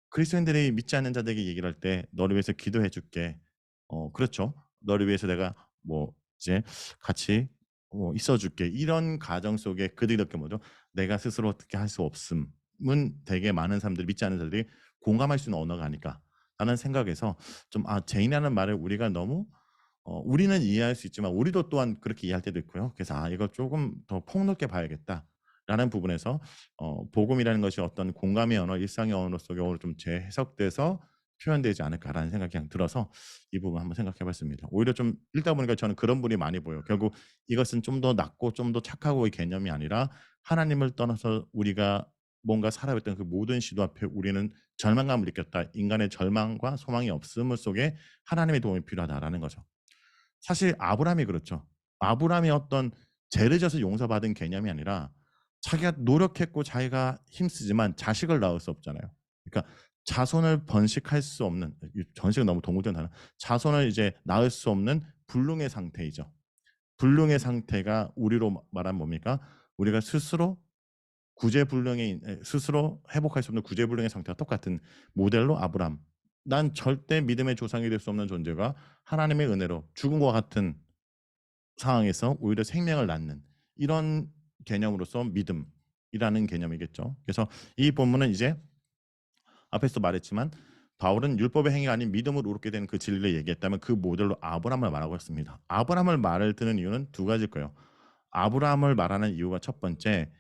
그리스도인들이 믿지 않는 자들에게 얘기를 할 때 너를 위해서 기도해 줄게. 그렇죠. 너를 위해서 내가 뭐 이제 같이 있어 줄게. 이런 가정 속에 그들이 이렇게 뭐죠? 내가 스스로 어떻게 할 수 없음은 되게 많은 사람들이 믿지 않는 자들이 공감할 수 있는 언어가 아닐까 라는 생각에서 좀 죄인이라는 말을 우리가 너무 우리는 이해할 수 있지만 우리도 또한 그렇게 이해할 때도 있고요. 그래서 이거 조금 더 폭넓게 봐야겠다라는 부분에서 복음이라는 것이 어떤 공감의 언어, 일상의 언어 속에 오늘 좀 재해석돼서 표현되지 않을까라는 생각이 그냥 들어서 이 부분 한번 생각해봤습니다. 오히려 좀 읽다 보니까 저는 그런 분이 많이 보여요. 결국 이것은 좀 더 낫고 좀 더 착하고의 개념이 아니라 하나님을 떠나서 우리가 뭔가 살아왔던 그 모든 시도 앞에 우리는 절망감을 느꼈다. 인간의 절망과 소망이 없음 속에 하나님의 도움이 필요하다라는 거죠. 사실 아브라함이 그렇죠. 아브라함이 어떤 죄를 져서 용서받은 개념이 아니라 자기가 노력했고 자기가 힘쓰지만 자식을 낳을 수 없잖아요. 그러니까 자손을 번식할 수 없는, 번식은 너무 동물된 단어, 자손을 이제 낳을 수 없는 불능의 상태이죠. 불능의 상태가 우리로 말하면 뭡니까? 우리가 스스로 스스로 회복할 수 없는 구제불능의 상태와 똑같은 모델로 아브라함. 난 절대 믿음의 조상이 될 수 없는 존재가 하나님의 은혜로 죽음과 같은 상황에서 오히려 생명을 낳는 이런 개념으로서 믿음이라는 개념이겠죠. 그래서 이 본문은 이제 앞에서 말했지만 바울은 율법의 행위가 아닌 믿음으로 의롭게 되는 그 진리를 얘기했다면 그 모델로 아브라함을 말하고 있습니다. 아브라함을 말을 드는 이유는 두 가지일 거예요. 아브라함을 말하는 이유가 첫 번째,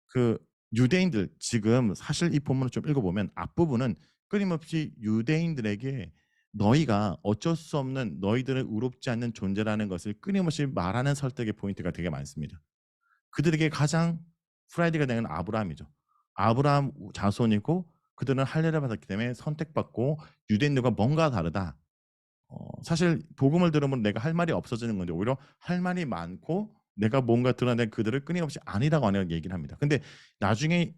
그 유대인들 지금 사실 이 본문을 좀 읽어보면 앞부분은 끊임없이 유대인들에게 너희가 어쩔 수 없는 너희들은 의롭지 않는 존재라는 것을 끊임없이 말하는 설득의 포인트가 되게 많습니다. 그들에게 가장 프라이드가 되는 아브라함이죠. 아브라함 자손이고 그들은 할례를 받았기 때문에 선택받고 유대인들과 뭔가 다르다. 사실 복음을 들으면 내가 할 말이 없어지는 건데 오히려 할 말이 많고 내가 뭔가 드러낸 그들을 끊임없이 아니라고 하는 얘기를 합니다. 근데 나중에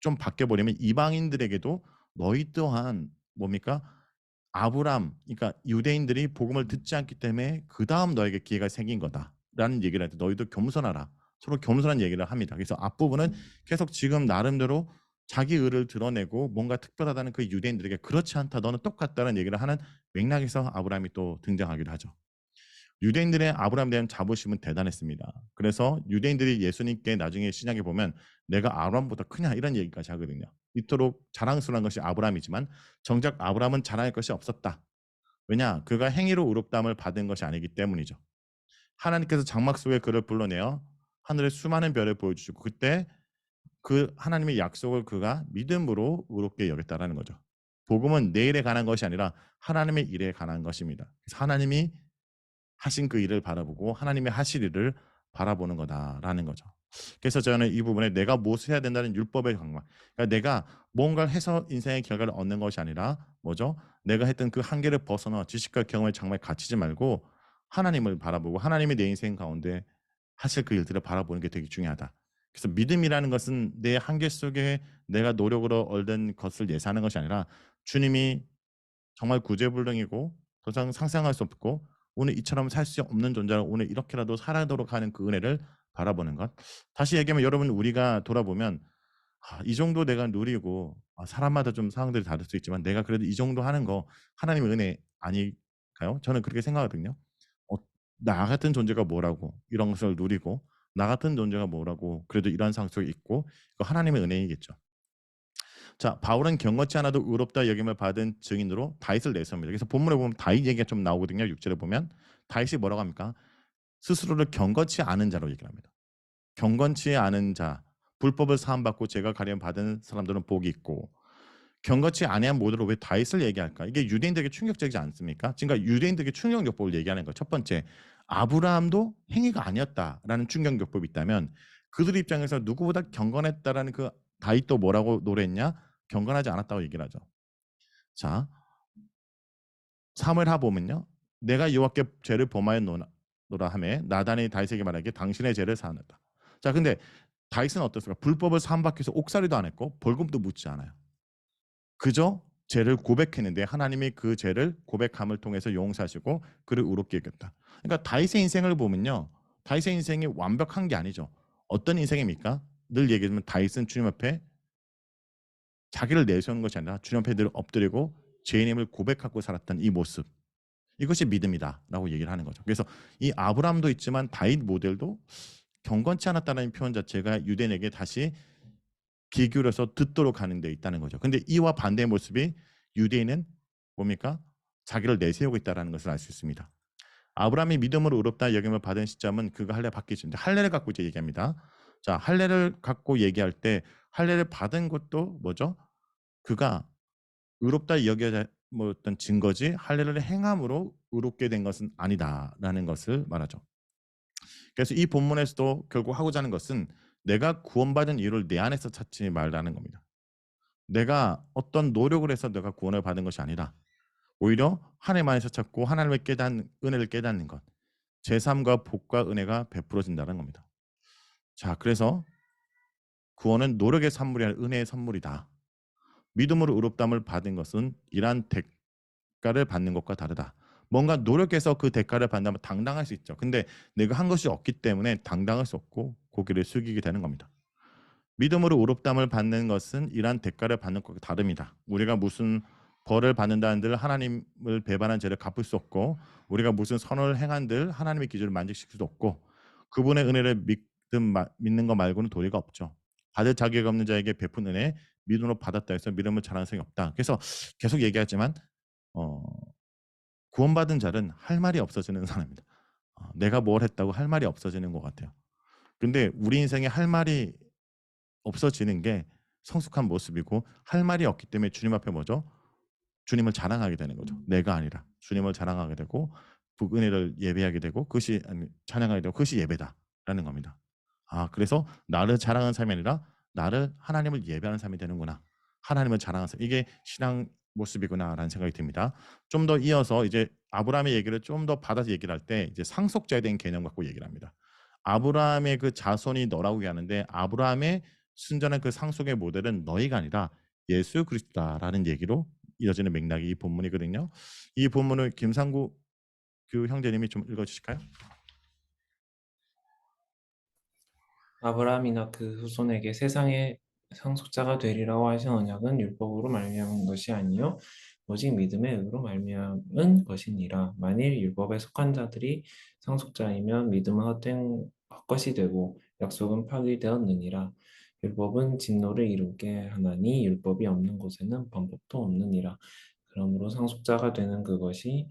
좀 바뀌어버리면 이방인들에게도 너희 또한 뭡니까? 아브람, 그러니까 유대인들이 복음을 듣지 않기 때문에 그 다음 너에게 기회가 생긴 거다라는 얘기를 할 때 너희도 겸손하라. 서로 겸손한 얘기를 합니다. 그래서 앞부분은 계속 지금 나름대로 자기 의를 드러내고 뭔가 특별하다는 그 유대인들에게 그렇지 않다. 너는 똑같다는 얘기를 하는 맥락에서 아브라함이 또 등장하기도 하죠. 유대인들의 아브라함에 대한 자부심은 대단했습니다. 그래서 유대인들이 예수님께 나중에 신약에 보면 내가 아브라함보다 크냐 이런 얘기까지 하거든요. 이토록 자랑스러운 것이 아브라함이지만 정작 아브라함은 자랑할 것이 없었다. 왜냐? 그가 행위로 의롭다함을 받은 것이 아니기 때문이죠. 하나님께서 장막 속에 그를 불러내어 하늘의 수많은 별을 보여주시고 그때 그 하나님의 약속을 그가 믿음으로 의롭게 여겼다라는 거죠. 복음은 내 일에 관한 것이 아니라 하나님의 일에 관한 것입니다. 그래서 하나님이 하신 그 일을 바라보고 하나님의 하실 일을 바라보는 거다라는 거죠. 그래서 저는 이 부분에 내가 무엇을 해야 된다는 율법의 강박, 그러니까 내가 뭔가를 해서 인생의 결과를 얻는 것이 아니라 뭐죠? 내가 했던 그 한계를 벗어나 지식과 경험의 장막에 갇히지 말고 하나님을 바라보고 하나님이 내 인생 가운데 하실 그 일들을 바라보는 게 되게 중요하다. 그래서 믿음이라는 것은 내 한계 속에 내가 노력으로 얻은 것을 예사하는 것이 아니라 주님이 정말 구제불능이고 더 이상 상상할 수 없고 오늘 이처럼 살 수 없는 존재를 오늘 이렇게라도 살아도록 하는 그 은혜를 바라보는 것. 다시 얘기하면 여러분 우리가 돌아보면 이 정도 내가 누리고 사람마다 좀 상황들이 다를 수 있지만 내가 그래도 이 정도 하는 거 하나님의 은혜 아닐까요? 저는 그렇게 생각하거든요. 어, 나 같은 존재가 뭐라고 이런 것을 누리고 나 같은 존재가 뭐라고 그래도 이런 상황 속에 있고 이거 하나님의 은혜이겠죠. 자, 바울은 경건치 않아도 의롭다 여김을 받은 증인으로 다윗을 내세웁니다. 그래서 본문에 보면 다윗 얘기가 좀 나오거든요. 6절에 보면 다윗이 뭐라고 합니까? 스스로를 경건치 않은 자로 얘기를 합니다. 경건치 않은 자, 불법을 사함받고 죄가 가련 받은 사람들은 복이 있고 경건치 아니한 모두로 왜 다윗을 얘기할까? 이게 유대인들에게 충격적이지 않습니까? 그러니까 유대인들에게 충격요법을 얘기하는 거. 첫 번째, 아브라함도 행위가 아니었다라는 충격요법이 있다면 그들 입장에서 누구보다 경건했다라는 그 다윗도 뭐라고 노래했냐? 경건하지 않았다고 얘기를 하죠. 자, 사무엘하 보면요. 내가 여호와께 죄를 범하였노라 하며 나단이 다윗에게 말하기를 당신의 죄를 사하였다. 자, 근데 다윗은 어떻습니까? 불법을 사함받기 위해서 옥살이도 안 했고 벌금도 묻지 않아요. 그저 죄를 고백했는데 하나님이 그 죄를 고백함을 통해서 용서하시고 그를 의롭게 여겼다. 그러니까 다윗의 인생을 보면요. 다윗의 인생이 완벽한 게 아니죠. 어떤 인생입니까? 늘 얘기하면 다윗은 주님 앞에 자기를 내세우는 것이 아니라 주님 앞에 늘 엎드리고 죄인임을 고백하고 살았던 이 모습. 이것이 믿음이다라고 얘기를 하는 거죠. 그래서 이 아브라함도 있지만 다윗 모델도 경건치 않았다는 표현 자체가 유대인에게 다시 귀 기울여서 듣도록 하는 데 있다는 거죠. 근데 이와 반대의 모습이 유대인은 뭡니까? 자기를 내세우고 있다는 것을 알 수 있습니다. 아브라함이 믿음으로 의롭다 여김을 받은 시점은 그가 할례 받기 전인데 할례를 갖고 이제 얘기합니다. 자, 할례를 갖고 얘기할 때 할례를 받은 것도 뭐죠? 그가 의롭다 여겨야 뭐 어떤 증거지 할례를 행함으로 의롭게 된 것은 아니다라는 것을 말하죠. 그래서 이 본문에서도 결국 하고자 하는 것은 내가 구원받은 이유를 내 안에서 찾지 말라는 겁니다. 내가 어떤 노력을 해서 내가 구원을 받은 것이 아니라 오히려 하나님 안에서 찾고 하나님의 은혜를 깨닫는 것. 제3과 복과 은혜가 베풀어진다는 겁니다. 자, 그래서 구원은 노력의 선물이 아니라 은혜의 선물이다. 믿음으로 의롭다함을 받은 것은 이러한 대가를 받는 것과 다르다. 뭔가 노력해서 그 대가를 받는다면 당당할 수 있죠. 근데 내가 한 것이 없기 때문에 당당할 수 없고 고개를 숙이게 되는 겁니다. 믿음으로 의롭다함을 받는 것은 이러한 대가를 받는 것과 다릅니다. 우리가 무슨 벌을 받는다는들 하나님을 배반한 죄를 갚을 수 없고 우리가 무슨 선을 행한들 하나님의 기준을 만족시킬 수도 없고 그분의 은혜를 믿는 것 말고는 도리가 없죠. 받을 자격 없는 자에게 베푼 은혜 믿음으로 받았다 해서 믿음을 자랑할 사람이 없다. 그래서 계속 얘기하지만 어 구원받은 자는 할 말이 없어지는 사람입니다. 내가 뭘 했다고 할 말이 없어지는 것 같아요. 근데 우리 인생에 할 말이 없어지는 게 성숙한 모습이고 할 말이 없기 때문에 주님 앞에 뭐죠? 주님을 자랑하게 되는 거죠. 내가 아니라 주님을 자랑하게 되고 은혜를 예배하게 되고 그것이 찬양하게 되고 그것이 예배다라는 겁니다. 그래서 나를 자랑하는 삶이 아니라 나를 하나님을 예배하는 삶이 되는구나. 하나님을 자랑하는 삶. 이게 신앙 모습이구나라는 생각이 듭니다. 좀 더 이어서 이제 아브라함의 얘기를 좀 더 받아서 얘기를 할 때 이제 상속자에 대한 개념 갖고 얘기를 합니다. 아브라함의 그 자손이 너라고 얘기하는데 아브라함의 순전한 그 상속의 모델은 너희가 아니라 예수 그리스도다라는 얘기로 이어지는 맥락이 이 본문이거든요. 이 본문을 김상구 그 형제님이 좀 읽어주실까요? 아브라함이나 그 후손에게 세상의 상속자가 되리라고 하신 언약은 율법으로 말미암은 것이 아니요 오직 믿음의 의로 말미암은 것이니라. 만일 율법에 속한 자들이 상속자이면 믿음은 헛것이 되고 약속은 파기되었느니라. 율법은 진노를 이루게 하나니 율법이 없는 곳에는 방법도 없느니라. 그러므로 상속자가 되는 그것이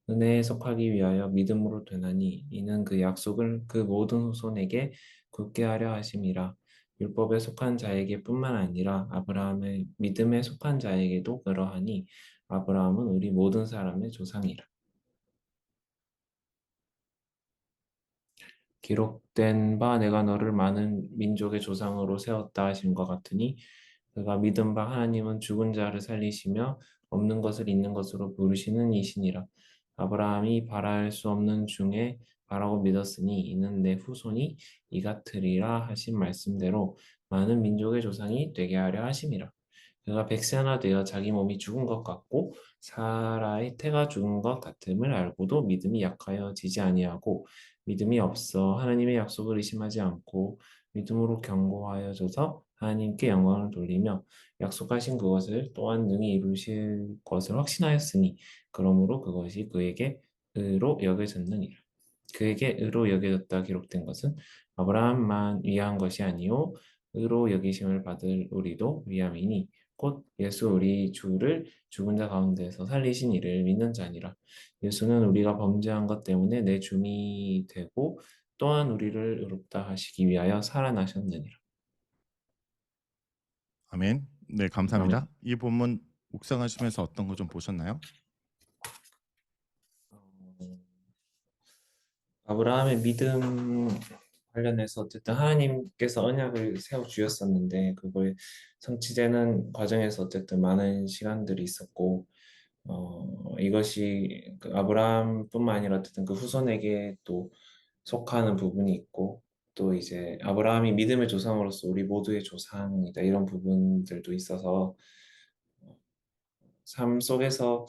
은혜에 속하기 위하여 믿음으로 되나니 이는 그 약속을 그 모든 후손에게 굳게 하려 하심이라. 율법에 속한 자에게뿐만 아니라 아브라함의 믿음에 속한 자에게도 그러하니 아브라함은 우리 모든 사람의 조상이라. 기록된 바 내가 너를 많은 민족의 조상으로 세웠다 하심과 같으니 그가 믿은 바 하나님은 죽은 자를 살리시며 없는 것을 있는 것으로 부르시는 이시니라. 아브라함이 바랄 수 없는 중에 바라고 믿었으니 이는 내 후손이 이 같으리라 하신 말씀대로 많은 민족의 조상이 되게 하려 하심이라. 그가 백세나 되어 자기 몸이 죽은 것 같고 사라의 태가 죽은 것 같음을 알고도 믿음이 약하여지지 아니하고 믿음이 없어 하나님의 약속을 의심하지 않고 믿음으로 견고하여져서 하나님께 영광을 돌리며 약속하신 그것을 또한 능히 이루실 것을 확신하였으니 그러므로 그것이 그에게 의로 여겨졌느니라. 그에게 의로 여겨졌다 기록된 것은 아브라함만 위한 것이 아니요 의로 여기심을 받을 우리도 위함이니 곧 예수 우리 주를 죽은 자 가운데서 살리신 이를 믿는 자니라. 예수는 우리가 범죄한 것 때문에 내 주미 되고 또한 우리를 의롭다 하시기 위하여 살아나셨느니라. 아멘. 네, 감사합니다. 아멘. 이 본문 묵상하시면서 어떤 거 좀 보셨나요? 아브라함의 믿음 관련해서 어쨌든 하나님께서 언약을 세워 주셨었는데 그걸 성취되는 과정에서 어쨌든 많은 시간들이 있었고 이것이 그 아브라함뿐만 아니라 어쨌든 그 후손에게 또 속하는 부분이 있고 또 이제 아브라함이 믿음의 조상으로서 우리 모두의 조상이다 이런 부분들도 있어서 삶 속에서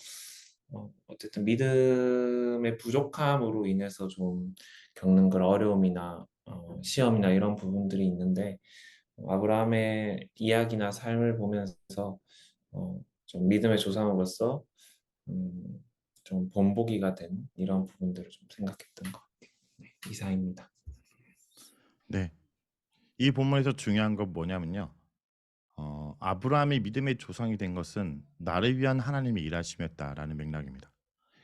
어쨌든 믿음의 부족함으로 인해서 좀 겪는 그런 어려움이나 시험이나 이런 부분들이 있는데 아브라함의 이야기나 삶을 보면서 좀 믿음의 조상으로서 음, 좀 본보기가 된 이런 부분들을 좀 생각했던 것 같아요. 네, 이상입니다. 네. 이 본문에서 중요한 건 뭐냐면요. 아브라함이 믿음의 조상이 된 것은 나를 위한 하나님의 일하심이었다라는 맥락입니다.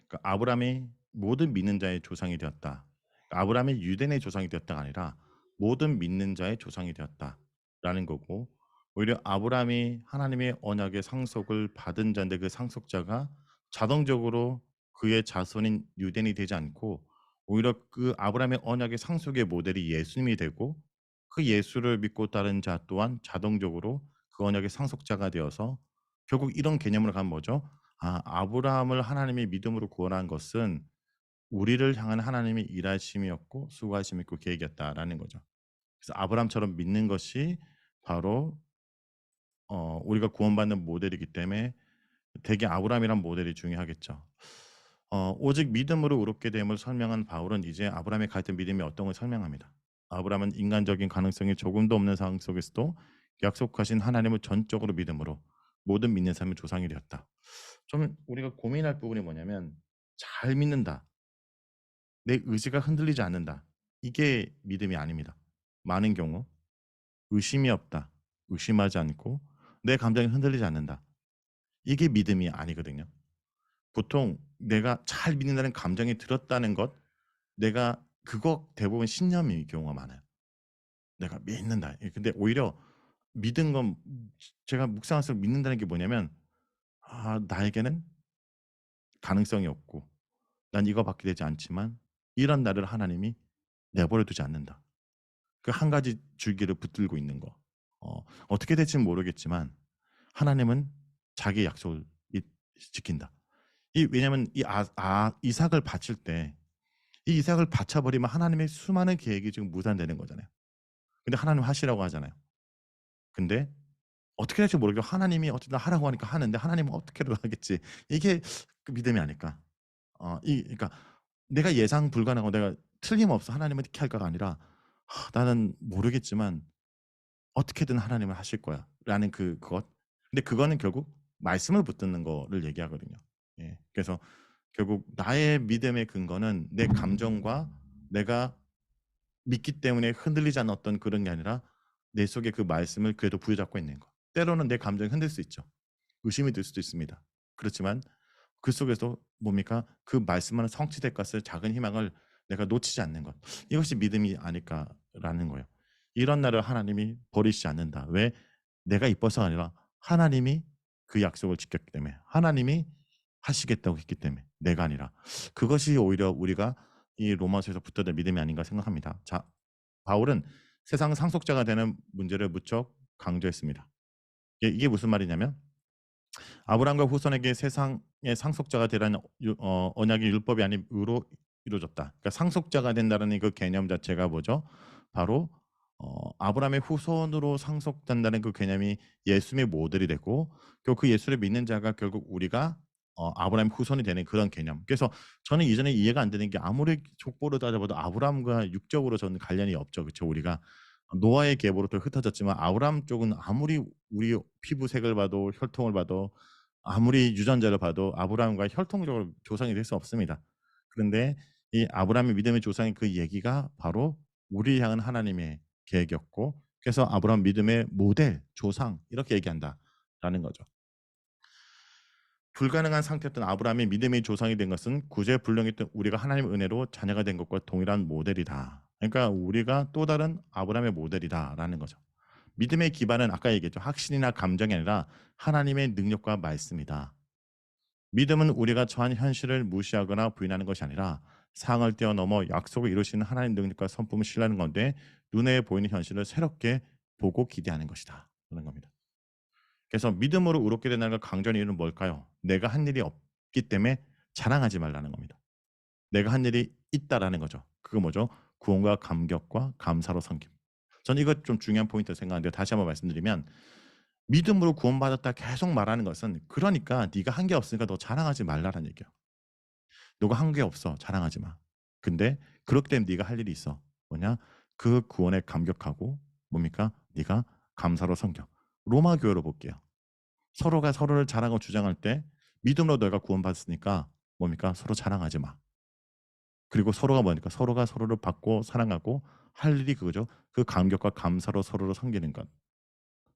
그러니까 아브라함이 모든 믿는 자의 조상이 되었다. 그러니까 아브라함이 유대인의 조상이 되었다가 아니라 모든 믿는 자의 조상이 되었다라는 거고 오히려 아브라함이 하나님의 언약의 상속을 받은 자인데 그 상속자가 자동적으로 그의 자손인 유대인이 되지 않고 오히려 그 아브라함의 언약의 상속의 모델이 예수님이 되고 그 예수를 믿고 따른 자 또한 자동적으로 그 언약의 상속자가 되어서 결국 이런 개념으로 가면 뭐죠? 아브라함을 하나님이 믿음으로 구원한 것은 우리를 향한 하나님의 일하심이었고 수고하심이었고 계획이었다라는 거죠. 그래서 아브라함처럼 믿는 것이 바로 우리가 구원받는 모델이기 때문에 되게 아브라함이란 모델이 중요하겠죠. 오직 믿음으로 의롭게 됨을 설명한 바울은 이제 아브라함의 가졌던 믿음이 어떤 걸 설명합니다. 아브라함은 인간적인 가능성이 조금도 없는 상황 속에서도 약속하신 하나님을 전적으로 믿음으로 모든 믿는 사람의 조상이 되었다. 좀 우리가 고민할 부분이 뭐냐면 잘 믿는다. 내 의지가 흔들리지 않는다. 이게 믿음이 아닙니다. 많은 경우 의심이 없다. 의심하지 않고 내 감정이 흔들리지 않는다. 이게 믿음이 아니거든요. 보통 내가 잘 믿는다는 감정이 들었다는 것, 내가 그거 대부분 신념인 경우가 많아요. 내가 믿는다. 근데 오히려 믿은 건 제가 묵상할수록 믿는다는 게 뭐냐면 나에게는 가능성이 없고 난 이거밖에 되지 않지만 이런 나를 하나님이 내버려 두지 않는다. 그 한 가지 줄기를 붙들고 있는 거. 어떻게 될지는 모르겠지만 하나님은 자기의 약속을 지킨다. 왜냐면 이삭을 바칠 때 이 이삭을 바쳐 버리면 하나님의 수많은 계획이 지금 무산되는 거잖아요. 근데 하나님 하시라고 하잖아요. 근데 어떻게 될지 모르겠고 하나님이 어쨌든 하라고 하니까 하는데 하나님은 어떻게든 하겠지. 이게 그 믿음이 아닐까. 그러니까 내가 예상 불가능하고 내가 틀림없어 하나님은 이렇게 할 거가 아니라 나는 모르겠지만 어떻게든 하나님은 하실 거야라는 그것. 근데 그거는 결국 말씀을 붙드는 거를 얘기하거든요. 예. 그래서 결국 나의 믿음의 근거는 내 감정과 내가 믿기 때문에 흔들리지 않는 어떤 그런 게 아니라 내 속에 그 말씀을 그래도 부여잡고 있는 거. 때로는 내 감정이 흔들 수 있죠. 의심이 들 수도 있습니다. 그렇지만 그 속에서 뭡니까? 그 말씀만은 성취될 것을 작은 희망을 내가 놓치지 않는 것. 이것이 믿음이 아닐까라는 거예요. 이런 나를 하나님이 버리시지 않는다. 왜? 내가 이뻐서가 아니라 하나님이 그 약속을 지켰기 때문에 하나님이 하시겠다고 했기 때문에 내가 아니라 그것이 오히려 우리가 이 로마서에서 붙어야 믿음이 아닌가 생각합니다. 자, 바울은 세상 상속자가 되는 문제를 무척 강조했습니다. 이게 무슨 말이냐면 아브라함과 후손에게 세상의 상속자가 되라는 언약의 율법이 아닌 의로 이루어졌다. 그러니까 상속자가 된다는 그 개념 자체가 뭐죠? 바로 아브라함의 후손으로 상속된다는 그 개념이 예수의 모델이 되고 그 예수를 믿는 자가 결국 우리가 아브라함 후손이 되는 그런 개념. 그래서 저는 이전에 이해가 안 되는 게 아무리 족보를 따져봐도 아브라함과 육적으로 저는 관련이 없죠. 그렇죠? 우리가 노아의 계보로 흩어졌지만 아브라함 쪽은 아무리 우리 피부색을 봐도 혈통을 봐도 아무리 유전자를 봐도 아브라함과 혈통적으로 조상이 될 수 없습니다. 그런데 이 아브라함의 믿음의 조상의 그 얘기가 바로 우리를 향한 하나님의 계획이었고 그래서 아브라함 믿음의 모델, 조상 이렇게 얘기한다라는 거죠. 불가능한 상태였던 아브라함이 믿음의 조상이 된 것은 구제불능했던 우리가 하나님의 은혜로 자녀가 된 것과 동일한 모델이다. 그러니까 우리가 또 다른 아브라함의 모델이다라는 거죠. 믿음의 기반은 아까 얘기했죠. 확신이나 감정이 아니라 하나님의 능력과 말씀이다. 믿음은 우리가 처한 현실을 무시하거나 부인하는 것이 아니라 상을 뛰어넘어 약속을 이루시는 하나님의 능력과 성품을 신뢰하는 건데 눈에 보이는 현실을 새롭게 보고 기대하는 것이다. 그런 겁니다. 그래서 믿음으로 의롭게 된다는 걸 강조하는 이유는 뭘까요? 내가 한 일이 없기 때문에 자랑하지 말라는 겁니다. 내가 한 일이 있다라는 거죠. 그거 뭐죠? 구원과 감격과 감사로 섬김. 저는 이거 좀 중요한 포인트를 생각하는데 다시 한번 말씀드리면 믿음으로 구원받았다 계속 말하는 것은 그러니까 네가 한 게 없으니까 너 자랑하지 말라는 얘기야. 너가 한 게 없어. 자랑하지 마. 근데 그렇기 때문에 네가 할 일이 있어. 뭐냐? 그 구원에 감격하고 뭡니까? 네가 감사로 섬겨. 로마 교회로 볼게요. 서로가 서로를 자랑하고 주장할 때 믿음으로 너가 구원받았으니까 뭡니까? 서로 자랑하지 마. 그리고 서로가 뭐니까? 서로가 서로를 받고 사랑하고 할 일이 그거죠. 그 감격과 감사로 서로를 섬기는 것.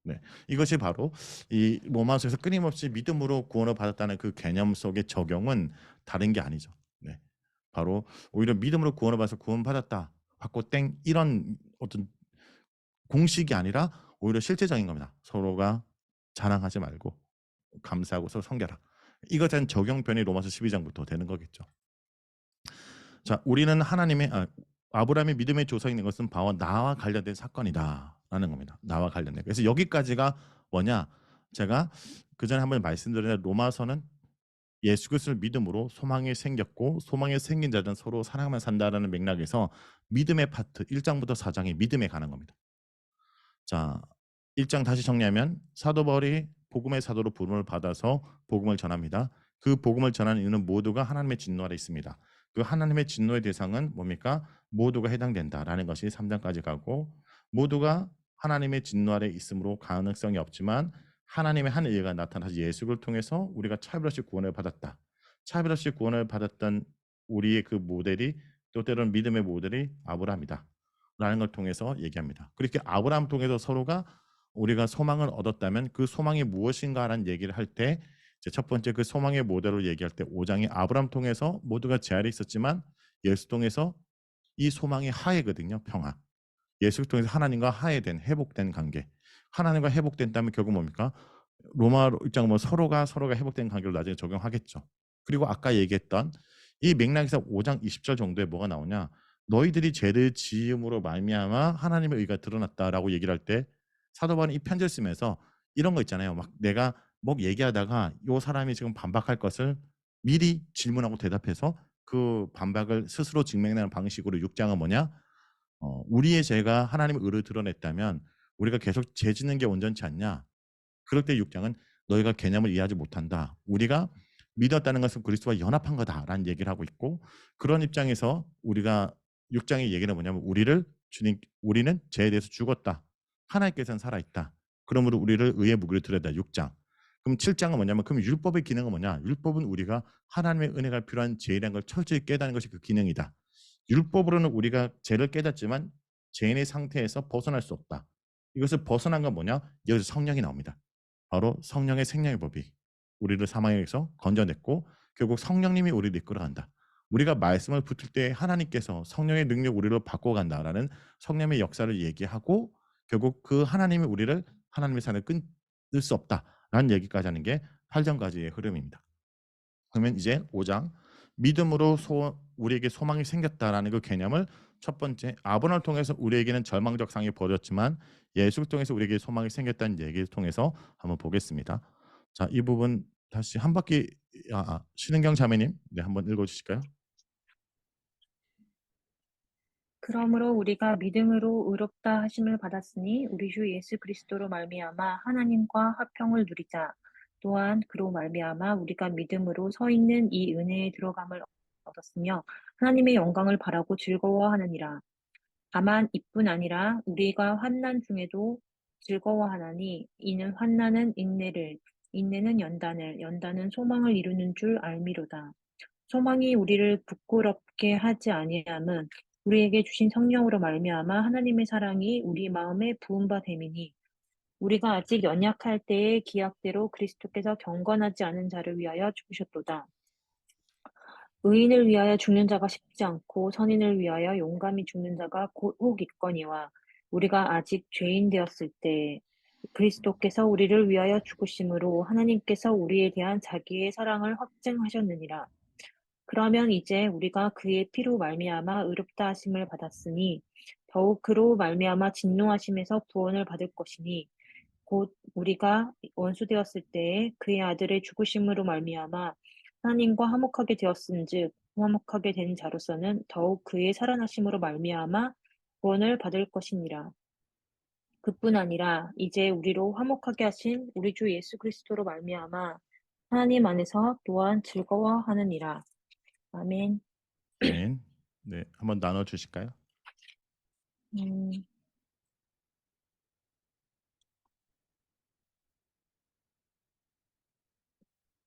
네. 이것이 바로 이 로마서에서 끊임없이 믿음으로 구원을 받았다는 그 개념 속의 적용은 다른 게 아니죠. 네. 바로 오히려 믿음으로 구원을 받아서 구원받았다. 받고 땡 이런 어떤 공식이 아니라 오히려 실제적인 겁니다. 서로가 자랑하지 말고 감사하고 서로 섬겨라. 이것은 적용편이 로마서 12장부터 되는 거겠죠. 자, 우리는 아브라함의 믿음의 조상이 된 것은 바로 나와 관련된 사건이다라는 겁니다. 나와 관련된. 그래서 여기까지가 뭐냐? 제가 그 전에 한번 말씀드렸는데 로마서는 예수 그리스도를 믿음으로 소망이 생겼고 소망이 생긴 자들은 서로 사랑하며 산다라는 맥락에서 믿음의 파트 1장부터 4장이 믿음에 관한 겁니다. 자, 1장 다시 정리하면 사도 바울이 복음의 사도로 부름을 받아서 복음을 전합니다. 그 복음을 전하는 이유는 모두가 하나님의 진노 아래 있습니다. 그 하나님의 진노의 대상은 뭡니까? 모두가 해당된다라는 것이 3장까지 가고 모두가 하나님의 진노 아래 있으므로 가능성이 없지만 하나님의 한 일가 나타나서 예수를 통해서 우리가 차별 없이 구원을 받았다. 차별 없이 구원을 받았던 우리의 그 모델이 또 때로는 믿음의 모델이 아브라함이다. 라는 걸 통해서 얘기합니다. 그렇게 아브라함 통해서 서로가 우리가 소망을 얻었다면 그 소망이 무엇인가라는 얘기를 할 때 이제 첫 번째 그 소망의 모델로 얘기할 때 5장이 아브람 통해서 모두가 제한이 있었지만 예수 통해서 이 소망이 하해거든요. 평화. 예수 통해서 하나님과 하해된 회복된 관계. 하나님과 회복된다면 결국 뭡니까? 로마 입장 뭐 서로가 회복된 관계로 나중에 적용하겠죠. 그리고 아까 얘기했던 이 맥락에서 5장 20절 정도에 뭐가 나오냐? 너희들이 죄를 지음으로 말미암아 하나님의 의가 드러났다라고 얘기를 할 때 사도 바울은 이 편지를 쓰면서 이런 거 있잖아요. 막 내가 뭐 얘기하다가 요 사람이 지금 반박할 것을 미리 질문하고 대답해서 그 반박을 스스로 증명하는 방식으로 6장은 뭐냐? 우리의 죄가 하나님의 의를 드러냈다면 우리가 계속 죄 짓는 게 온전치 않냐? 그럴 때 6장은 너희가 개념을 이해하지 못한다. 우리가 믿었다는 것은 그리스도와 연합한 거다라는 얘기를 하고 있고 그런 입장에서 우리가 6장의 얘기는 뭐냐면 우리는 죄에 대해서 죽었다. 하나님께서는 살아있다. 그러므로 우리를 의의 무기로 들여다 6장. 그럼 7장은 뭐냐면 그럼 율법의 기능은 뭐냐? 율법은 우리가 하나님의 은혜가 필요한 죄라는 걸 철저히 깨닫는 것이 그 기능이다. 율법으로는 우리가 죄를 깨닫지만 죄인의 상태에서 벗어날 수 없다. 이것을 벗어난 건 뭐냐? 여기서 성령이 나옵니다. 바로 성령의 생명의 법이 우리를 사망에서 건져냈고 결국 성령님이 우리를 이끌어간다. 우리가 말씀을 붙을 때 하나님께서 성령의 능력 우리를 바꿔간다라는 성령의 역사를 얘기하고 결국 그 하나님이 우리를 하나님의 산을 끊을 수 없다라는 얘기까지 하는 게 8장까지의 흐름입니다. 그러면 이제 5장 믿음으로 우리에게 소망이 생겼다라는 그 개념을 첫 번째 아브라함을 통해서 우리에게는 절망적 상이 벌어졌지만 예수를 통해서 우리에게 소망이 생겼다는 얘기를 통해서 한번 보겠습니다. 자, 이 부분 다시 한 바퀴 신은경 자매님 네, 한번 읽어주실까요? 그러므로 우리가 믿음으로 의롭다 하심을 받았으니 우리 주 예수 그리스도로 말미암아 하나님과 화평을 누리자. 또한 그로 말미암아 우리가 믿음으로 서 있는 이 은혜에 들어감을 얻었으며 하나님의 영광을 바라고 즐거워하느니라. 다만 이뿐 아니라 우리가 환난 중에도 즐거워하나니 이는 환난은 인내를, 인내는 연단을, 연단은 소망을 이루는 줄 알미로다. 소망이 우리를 부끄럽게 하지 아니함은 우리에게 주신 성령으로 말미암아 하나님의 사랑이 우리 마음에 부은 바 됨이니 우리가 아직 연약할 때의 기약대로 그리스도께서 경건하지 않은 자를 위하여 죽으셨도다. 의인을 위하여 죽는 자가 쉽지 않고 선인을 위하여 용감히 죽는 자가 혹 있거니와 우리가 아직 죄인 되었을 때 그리스도께서 우리를 위하여 죽으심으로 하나님께서 우리에 대한 자기의 사랑을 확증하셨느니라. 그러면 이제 우리가 그의 피로 말미암아 의롭다 하심을 받았으니 더욱 그로 말미암아 진노하심에서 구원을 받을 것이니 곧 우리가 원수 되었을 때에 그의 아들의 죽으심으로 말미암아 하나님과 화목하게 되었은즉 화목하게 된 자로서는 더욱 그의 살아나심으로 말미암아 구원을 받을 것이니라. 그뿐 아니라 이제 우리로 화목하게 하신 우리 주 예수 그리스도로 말미암아 하나님 안에서 또한 즐거워하느니라. 아멘. 아멘. 네, 한번 나눠 주실까요?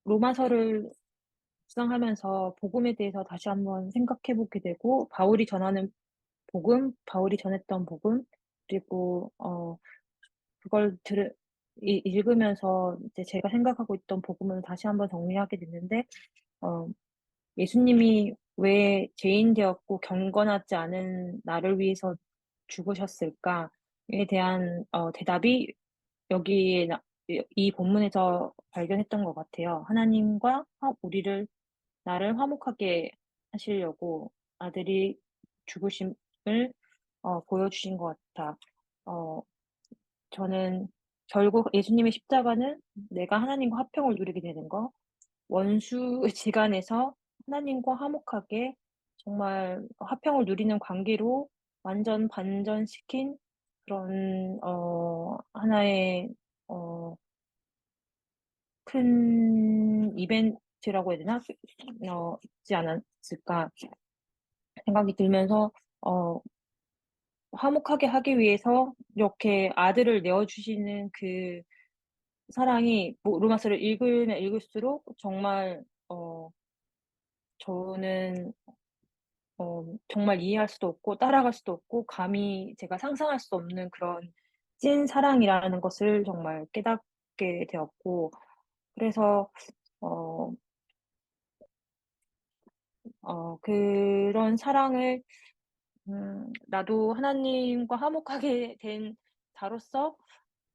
로마서를 묵상하면서 복음에 대해서 다시 한번 생각해 보게 되고, 바울이 전하는 복음, 바울이 전했던 복음, 그리고, 그걸 읽으면서 이제 제가 생각하고 있던 복음을 다시 한번 정리하게 됐는데, 어, 예수님이 왜 죄인 되었고 경건하지 않은 나를 위해서 죽으셨을까에 대한 대답이 여기에 이 본문에서 발견했던 것 같아요. 하나님과 나를 화목하게 하시려고 아들이 죽으심을 보여주신 것 같아. 어, 저는 결국 예수님의 십자가는 내가 하나님과 화평을 누리게 되는 거, 원수지간에서 하나님과 화목하게 정말 화평을 누리는 관계로 완전 반전시킨 그런 하나의 큰 이벤트라고 해야 되나? 있지 않았을까 생각이 들면서 어, 화목하게 하기 위해서 이렇게 아들을 내어주시는 그 사랑이 뭐 로마서를 읽으면 읽을수록 정말 저는 정말 이해할 수도 없고 따라갈 수도 없고 감히 제가 상상할 수 없는 그런 찐 사랑이라는 것을 정말 깨닫게 되었고, 그래서 어 그런 사랑을 나도 하나님과 화목하게 된 자로서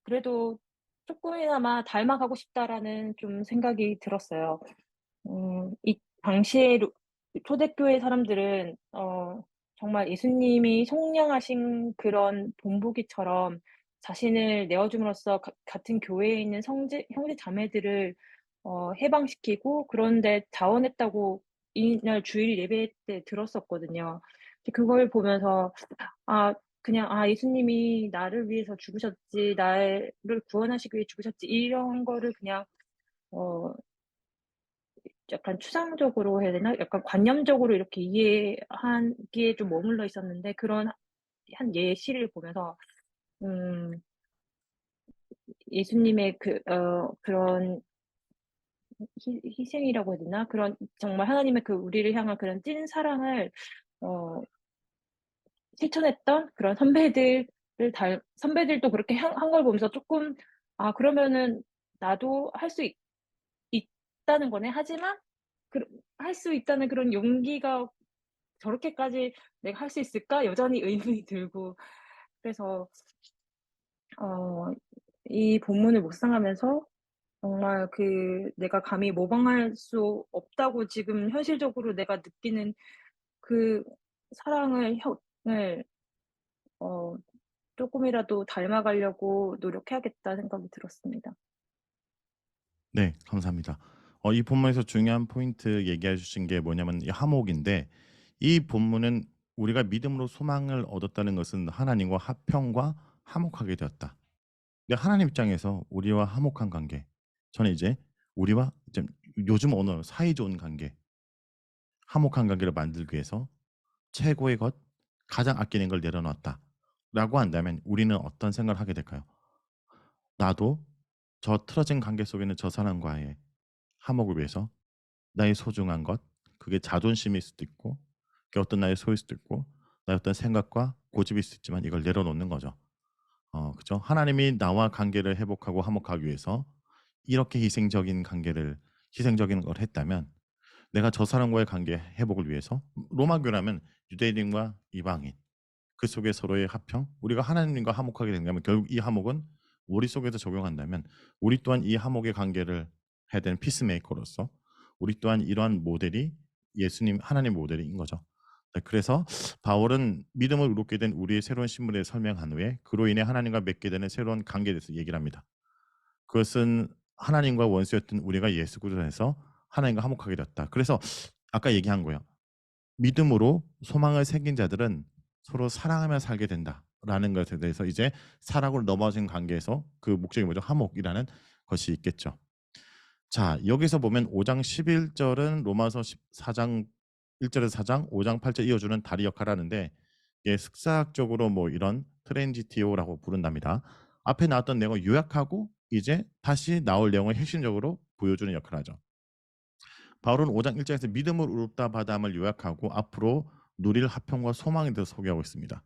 그래도 쪼끔이나마 닮아가고 싶다라는 좀 생각이 들었어요. 이 당시에 초대교회 사람들은 정말 예수님이 속량하신 그런 본보기처럼 자신을 내어 줌으로써 같은 교회에 있는 형제 자매들을 해방시키고 그런 데 자원했다고 이날 주일 예배 때 들었었거든요. 근데 그걸 보면서 아 그냥 '아 예수님이 나를 위해서 죽으셨지. 나를 구원하시기 위해 죽으셨지.' 이런 거를 그냥 어 약간 추상적으로 해야 되나? 약간 관념적으로 이렇게 이해하기에 좀 머물러 있었는데 그런 한 예시를 보면서 음 예수님의 그런 희생이라고 해야 되나? 그런 정말 하나님의 그 우리를 향한 그런 찐 사랑을 어 실천했던 그런 선배들도 그렇게 한 걸 보면서 쪼끔 '아 그러면은 나도 할 수 있다는 거네.' 하지만 그 할 수 있다는 그런 용기가 '저렇게까지 내가 할 수 있을까?' 여전히 의문이 들고 그래서 어 이 본문을 묵상하면서 정말 그 내가 감히 모방할 수 없다고 지금 현실적으로 내가 느끼는 그 사랑을 을 어 쪼끔이라도 닮아가려고 노력해야겠다 생각이 들었습니다. 네, 감사합니다. 이 본문에서 중요한 포인트 얘기해 주신 게 뭐냐면 이 화목인데, 이 본문은 우리가 믿음으로 소망을 얻었다는 것은 하나님과 화평과 화목하게 되었다. 근데 하나님 입장에서 우리와 화목한 관계, 저는 이제 우리와 좀 요즘 언어로 사이 좋은 관계, 화목한 관계를 만들기 위해서 최고의 것, 가장 아끼는 걸 내려놓았다라고 한다면 우리는 어떤 생각을 하게 될까요? 나도 저 틀어진 관계 속에 있는 저 사람과의 화목을 위해서 나의 소중한 것, 그게 자존심일 수도 있고, 그게 어떤 나의 소유일 수도 있고, 나의 어떤 생각과 고집일 수 있지만 이걸 내려놓는 거죠. 그죠? 하나님이 나와 관계를 회복하고 화목하기 위해서 이렇게 희생적인 걸 했다면, 내가 저 사람과의 관계 회복을 위해서 로마 교라면 유대인과 이방인 그 속에 서로의 화평, 우리가 하나님과 화목하게 된다면 결국 이 화목은 우리 속에서 적용한다면 우리 또한 이 화목의 관계를 해야 되는 피스메이커로서 우리 또한 이러한 모델이 예수님 하나님 모델인 거죠. 네, 그래서 바울은 믿음을 얻게 된 우리의 새로운 신분에 설명한 후에 그로 인해 하나님과 맺게 되는 새로운 관계에 대해서 얘기를 합니다. 그것은 하나님과 원수였던 우리가 예수 그리스도 안에서 하나님과 화목하게 되었다. 그래서 아까 얘기한 거예요. 믿음으로 소망을 새긴 자들은 서로 사랑하며 살게 된다라는 것에 대해서 이제 사랑으로 넘어진 관계에서 그 목적이 뭐죠? 화목이라는 것이 있겠죠. 자, 여기서 보면 5장 11절은 로마서 4장 1절에서 4장 5장 8절 이어주는 다리 역할을 하는데, 이게 습사학적으로 뭐 이런 트랜지티오라고 부른답니다. 앞에 나왔던 내용을 요약하고 이제 다시 나올 내용을 핵심적으로 보여주는 역할을 하죠. 바울은 5장 1절에서 믿음을 의롭다 받아함을 요약하고 앞으로 누릴 화평과 소망에 대해서 소개하고 있습니다.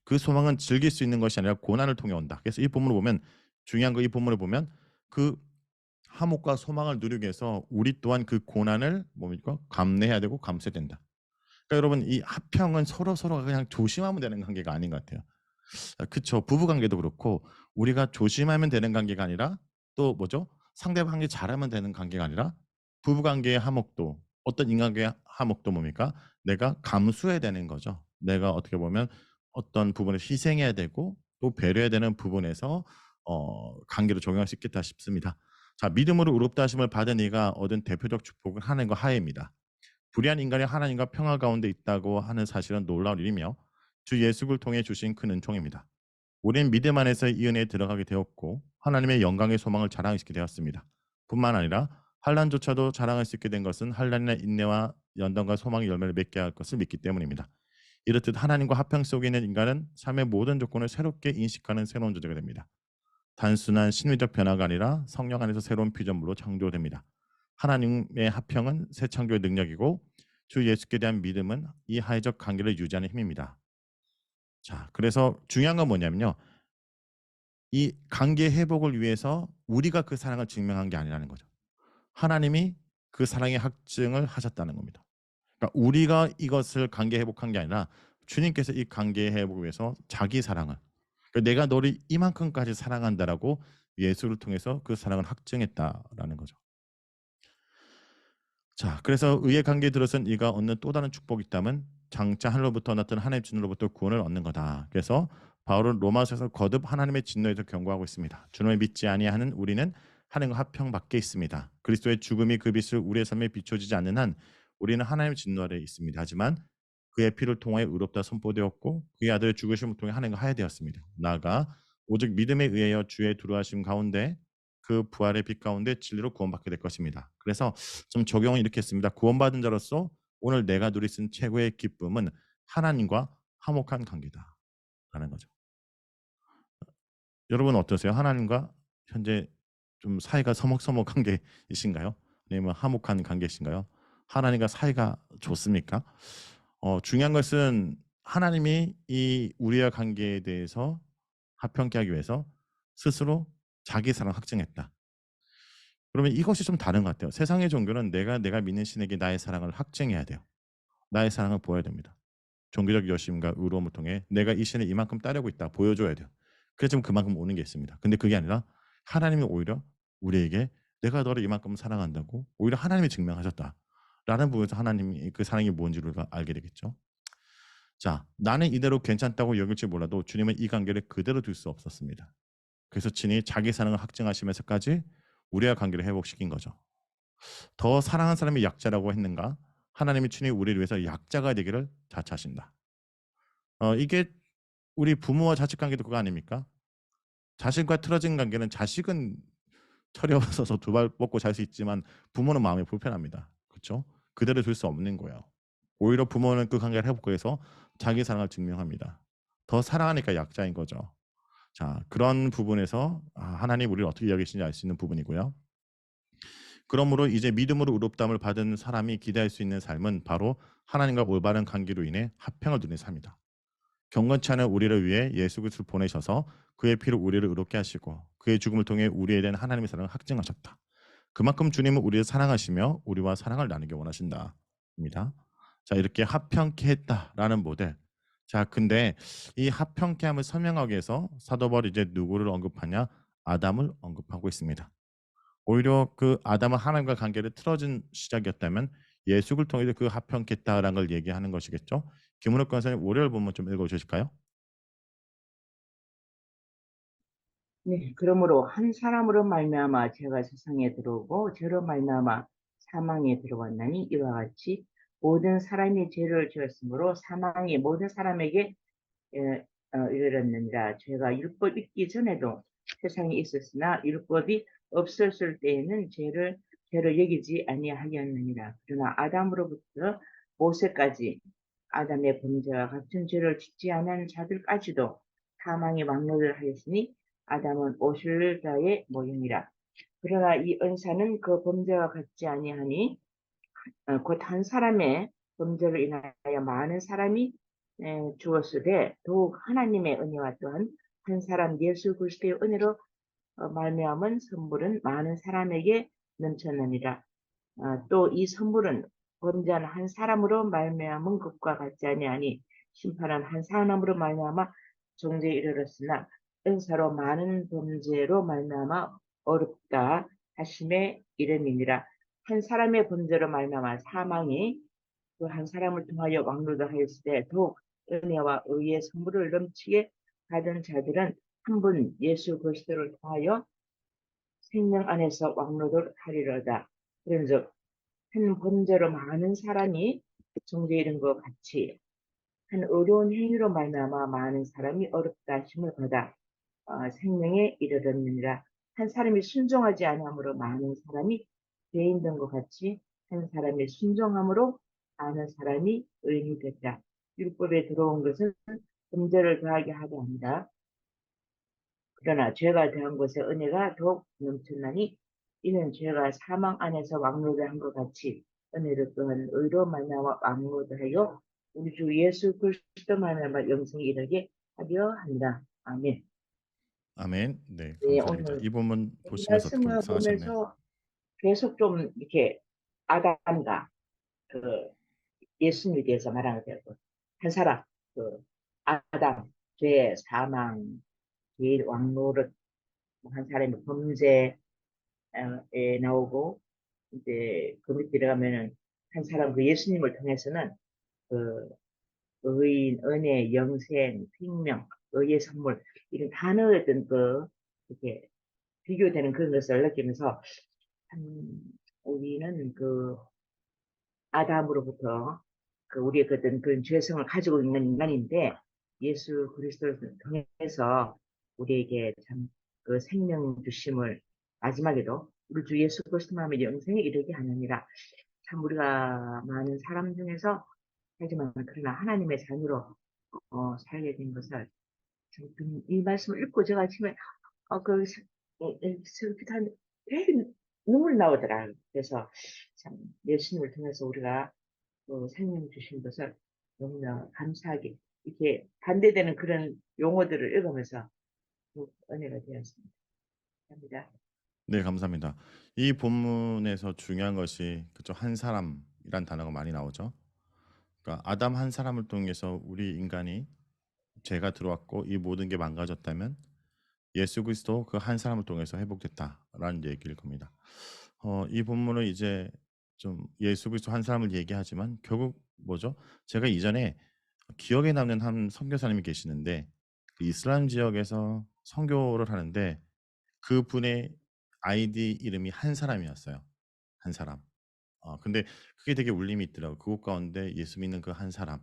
그 소망은 즐길 수 있는 것이 아니라 고난을 통해 온다. 그래서 이 본문을 보면 중요한 거, 이 본문을 보면 그 화목과 소망을 누리기 위해서 우리 또한 그 고난을 뭡니까? 감내해야 되고 감수해야 된다. 그러니까 여러분, 이 화평은 서로가 그냥 조심하면 되는 관계가 아닌 것 같아요. 그쵸. 부부 관계도 그렇고 우리가 조심하면 되는 관계가 아니라 또 뭐죠? 상대방이 잘하면 되는 관계가 아니라 부부 관계의 화목도, 어떤 인간관계의 화목도 뭡니까? 내가 감수해야 되는 거죠. 내가 어떻게 보면 어떤 부분을 희생해야 되고 또 배려해야 되는 부분에서 관계를 적용할 수 있겠다 싶습니다. 자, 믿음으로 의롭다 하심을 받은 이가 얻은 대표적 축복은 하나님과 화해입니다. 불의한 인간이 하나님과 평화 가운데 있다고 하는 사실은 놀라운 일이며 주 예수를 통해 주신 큰 은총입니다. 우리는 믿음 안에서 이 은혜에 들어가게 되었고 하나님의 영광의 소망을 자랑시키게 되었습니다. 뿐만 아니라 환난조차도 자랑할 수 있게 된 것은 환난이나 인내와 연단과 소망의 열매를 맺게 할 것을 믿기 때문입니다. 이렇듯 하나님과 화평 속에 있는 인간은 삶의 모든 조건을 새롭게 인식하는 새로운 존재가 됩니다. 단순한 심리적 변화가 아니라 성령 안에서 새로운 피조물로 창조됩니다. 하나님의 화평은 새 창조의 능력이고 주 예수께 대한 믿음은 이 하나적 관계를 유지하는 힘입니다. 자, 그래서 중요한 건 뭐냐면요. 이 관계 회복을 위해서 우리가 그 사랑을 증명한 게 아니라는 거죠. 하나님이 그 사랑의 확증을 하셨다는 겁니다. 그러니까 우리가 이것을 관계 회복한 게 아니라 주님께서 이 관계 회복을 위해서 자기 사랑을, 그러니까 내가 너를 이만큼까지 사랑한다라고 예수를 통해서 그 사랑을 확증했다라는 거죠. 자, 그래서 의의 관계에 들어선 이가 얻는 또 다른 축복이 있다면 장차 하늘로부터 나타난 하나님의 진노로부터 구원을 얻는 거다. 그래서 바울은 로마서에서 거듭 하나님의 진노에서 경고하고 있습니다. 주님을 믿지 아니하는 우리는 하나님과 화평 밖에 있습니다. 그리스도의 죽음이 그 빛을 우리의 삶에 비춰지지 않는 한 우리는 하나님의 진노 아래 있습니다. 하지만 그의 피를 통하여 의롭다 선포되었고 그의 아들의 죽으심을 통해 하나님과 하야되었습니다. 나아가 오직 믿음에 의하여 주의 두루하심 가운데 그 부활의 빛 가운데 진리로 구원받게 될 것입니다. 그래서 좀 적용을 이렇게 했습니다. 구원받은 자로서 오늘 내가 누릴 수 있는 최고의 기쁨은 하나님과 화목한 관계다라는 거죠. 여러분 어떠세요? 하나님과 현재 좀 사이가 서먹서먹한 관계이신가요? 아니면 화목한 관계이신가요? 하나님과 사이가 좋습니까? 중요한 것은 하나님이 이 우리와 관계에 대해서 화평케 하기 위해서 스스로 자기 사랑 확증했다. 그러면 이것이 좀 다른 것 같아요. 세상의 종교는 내가 믿는 신에게 나의 사랑을 확증해야 돼요. 나의 사랑을 보여야 됩니다. 종교적 여심과 의로움을 통해 내가 이 신을 이만큼 따르고 있다 보여줘야 돼요. 그래서 좀 그만큼 오는 게 있습니다. 근데 그게 아니라 하나님이 오히려 우리에게 내가 너를 이만큼 사랑한다고 오히려 하나님이 증명하셨다라는 부분에서 하나님이 그 사랑이 뭔지를 알게 되겠죠. 자, 나는 이대로 괜찮다고 여길지 몰라도 주님은 이 관계를 그대로 둘 수 없었습니다. 그래서 친히 자기 사랑을 확증하시면서까지 우리와 관계를 회복시킨 거죠. 더 사랑한 사람이 약자라고 했는가? 하나님이 친히 우리를 위해서 약자가 되기를 자처하신다. 이게 우리 부모와 자식 관계도 그거 아닙니까? 자식과 틀어진 관계는 자식은 철이 없어서 두 발 뻗고 잘 수 있지만 부모는 마음이 불편합니다. 그렇죠? 그대로 둘 수 없는 거예요. 오히려 부모는 그 관계를 회복하기 위해서 자기 사랑을 증명합니다. 더 사랑하니까 약자인 거죠. 자, 그런 부분에서 하나님 우리를 어떻게 여기시는지 알 수 있는 부분이고요. 그러므로 이제 믿음으로 의롭다함을 받은 사람이 기대할 수 있는 삶은 바로 하나님과 올바른 관계로 인해 화평을 누리는 삶이다. 경건치 않은 우리를 위해 예수 그리스도를 보내셔서 그의 피로 우리를 의롭게 하시고 그의 죽음을 통해 우리에 대한 하나님의 사랑을 확증하셨다. 그만큼 주님은 우리를 사랑하시며 우리와 사랑을 나누기 원하신다입니다. 자, 이렇게 화평케 했다라는 모델. 자, 근데 이 화평케함을 설명하기 위해서 사도 바울이 이제 누구를 언급하냐? 아담을 언급하고 있습니다. 오히려 그 아담은 하나님과 관계를 틀어진 시작이었다면 예수를 통해서 그 화평케했다라는 걸 얘기하는 것이겠죠. 김은옥 권사님 월요일 본문 좀 읽어주실까요? 네, 그러므로 한 사람으로 말미암아 죄가 세상에 들어오고 죄로 말미암아 사망에 들어왔나니 이와 같이 모든 사람이 죄를 지었으므로 사망이 모든 사람에게 이르렀느니라. 죄가 율법 있기 전에도 세상에 있었으나 율법이 없었을 때에는 죄를 여기지 아니하였느니라. 그러나 아담으로부터 모세까지 아담의 범죄와 같은 죄를 짓지 않은 자들까지도 사망의 막론을 하였으니 아담은 오실 자의 모형이라. 그러나 이 은사는 그 범죄와 같지 아니하니 곧 한 사람의 범죄로 인하여 많은 사람이 죽었으되 더욱 하나님의 은혜와 또한 한 사람 예수 그리스도의 은혜로 말미암은 선물은 많은 사람에게 넘쳤느니라. 또 이 선물은 범죄한 한 사람으로 말미암은 것과 같지 아니하니 심판은 한 사람으로 말미암아 정죄에 이르렀으나 은사로 많은 범죄로 말미암아 어렵다 하심에 이름이니라. 한 사람의 범죄로 말미암아 사망이 그 한 사람을 통하여 왕노를 하였을 때 더욱 은혜와 의의 선물을 넘치게 받은 자들은 한 분 예수 그리스도를 통하여 생명 안에서 왕노를 하리로다. 그런즉 한 범죄로 많은 사람이 정죄에 이른 것 같이 한 어려운 행위로 말미암아 많은 사람이 어렵다 하심을 받아 생명에 이르렀느니라. 한 사람이 순종하지 아니함으로 많은 사람이 죄인 된 것 같이 한 사람이 순종함으로 많은 사람이 의인이 됐다. 율법에 들어온 것은 범죄를 더하게 하려 합니다. 그러나 죄가 더한 것에 은혜가 더욱 넘쳤나니 이는 죄가 사망 안에서 왕노를 것 같이 은혜로 또한 의로 말미암아 왕노하여 우리 주 예수 그리스도 말미암아 영생에 이르게 하려 합니다. 아멘. 아멘. 네, 네, 감사합니다. 오늘 이 본문 이 보시면서 어떻게 말씀을 묵상하셨나요? 보면서 계속 좀 이렇게 아담과 그 예수님에 대해서 말하게 되고 한 사람 그 아담 죄 사망 죄 왕노릇 한 사람의 범죄에 나오고 이제 그 밑에 들어가면은 한 사람 그 예수님을 통해서는 그 의인, 은혜, 영생, 생명, 의의 선물 이런 단어였던 그 이렇게 비교되는 그런 것을 느끼면서 참 우리는 그 아담으로부터 그 우리의 그 어떤 그런 죄성을 가지고 있는 인간인데 예수 그리스도를 통해서 우리에게 참 그 생명 주심을 마지막에도 우리 주 예수 그리스도만의 영생에 이르게 하느니라. 참 우리가 많은 사람 중에서 하지만 그러나 하나님의 자녀로 살게 된 것을 이 말씀을 읽고 제가 아침에 그 슬프한 되게 눈물이 나오더라. 그래서 참 예수님을 통해서 우리가 생명 주신 것을 너무나 감사하게 이렇게 반대되는 그런 용어들을 읽으면서 은혜가 되었습니다. 감사합니다. 네, 감사합니다. 이 본문에서 중요한 것이 그죠, 한 사람이란 단어가 많이 나오죠. 그러니까 아담 한 사람을 통해서 우리 인간이 죄가 들어왔고 이 모든 게 망가졌다면 예수 그리스도 그 한 사람을 통해서 회복됐다라는 얘기일 겁니다. 이 본문은 이제 좀 예수 그리스도 한 사람을 얘기하지만 결국 뭐죠? 제가 이전에 기억에 남는 한 선교사님이 계시는데 그 이슬람 지역에서 선교를 하는데 그분의 아이디 이름이 한 사람이었어요. 한 사람. 근데 그게 되게 울림이 있더라고요. 그곳 가운데 예수 믿는 그 한 사람.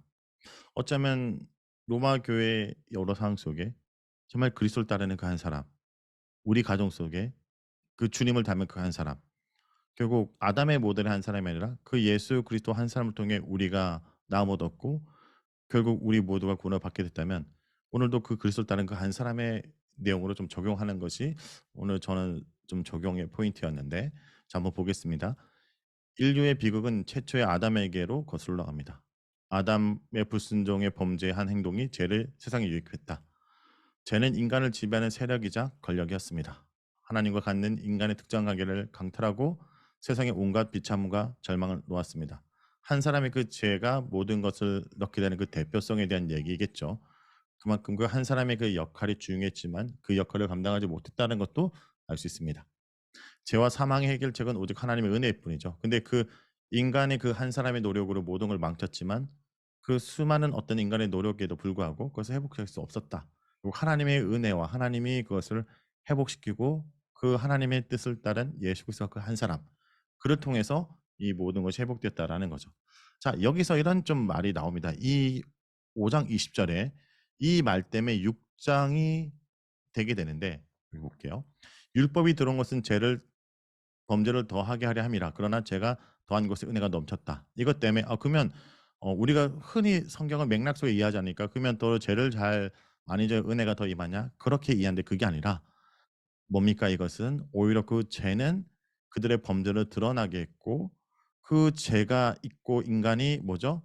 어쩌면 로마 교회 여러 상황 속에 정말 그리스도를 따르는 그 한 사람, 우리 가정 속에 그 주님을 닮은 그 한 사람, 결국 아담의 모델의 한 사람이 아니라 그 예수 그리스도 한 사람을 통해 우리가 나음 얻었고 결국 우리 모두가 구원을 받게 됐다면 오늘도 그 그리스도를 따르는 그 한 사람의 내용으로 좀 적용하는 것이 오늘 저는 좀 적용의 포인트였는데 자, 한번 보겠습니다. 인류의 비극은 최초의 아담에게로 거슬러 나갑니다. 아담의 불순종의 범죄의 한 행동이 죄를 세상에 유입했다. 죄는 인간을 지배하는 세력이자 권력이었습니다. 하나님과 갖는 인간의 특정 관계를 강탈하고 세상에 온갖 비참과 절망을 놓았습니다. 한 사람의 그 죄가 모든 것을 넣게 되는 그 대표성에 대한 얘기겠죠. 그만큼 그 한 사람의 그 역할이 중요했지만 그 역할을 감당하지 못했다는 것도 알 수 있습니다. 죄와 사망의 해결책은 오직 하나님의 은혜일 뿐이죠. 근데 그 인간의 그 한 사람의 노력으로 모든 걸 망쳤지만 그 수많은 어떤 인간의 노력에도 불구하고 그것을 회복할 수 없었다. 그리고 하나님의 은혜와 하나님이 그것을 회복시키고 그 하나님의 뜻을 따른 예수 그리스도 그 한 사람 그를 통해서 이 모든 것이 회복됐다라는 거죠. 자, 여기서 이런 좀 말이 나옵니다. 이 5장 20절에 이 말 때문에 6장이 되게 되는데 여기 볼게요. 율법이 들어온 것은 죄를 범죄를 더하게 하려 함이라. 그러나 제가 더한 것에 은혜가 넘쳤다. 이것 때문에 그러면 우리가 흔히 성경을 맥락 속에 이해하지 않으니까 그러면 더 죄를 잘 많이 져 은혜가 더 임하냐? 그렇게 이해하는데 그게 아니라 뭡니까 이것은 오히려 그 죄는 그들의 범죄를 드러나게 했고 그 죄가 있고 인간이 뭐죠?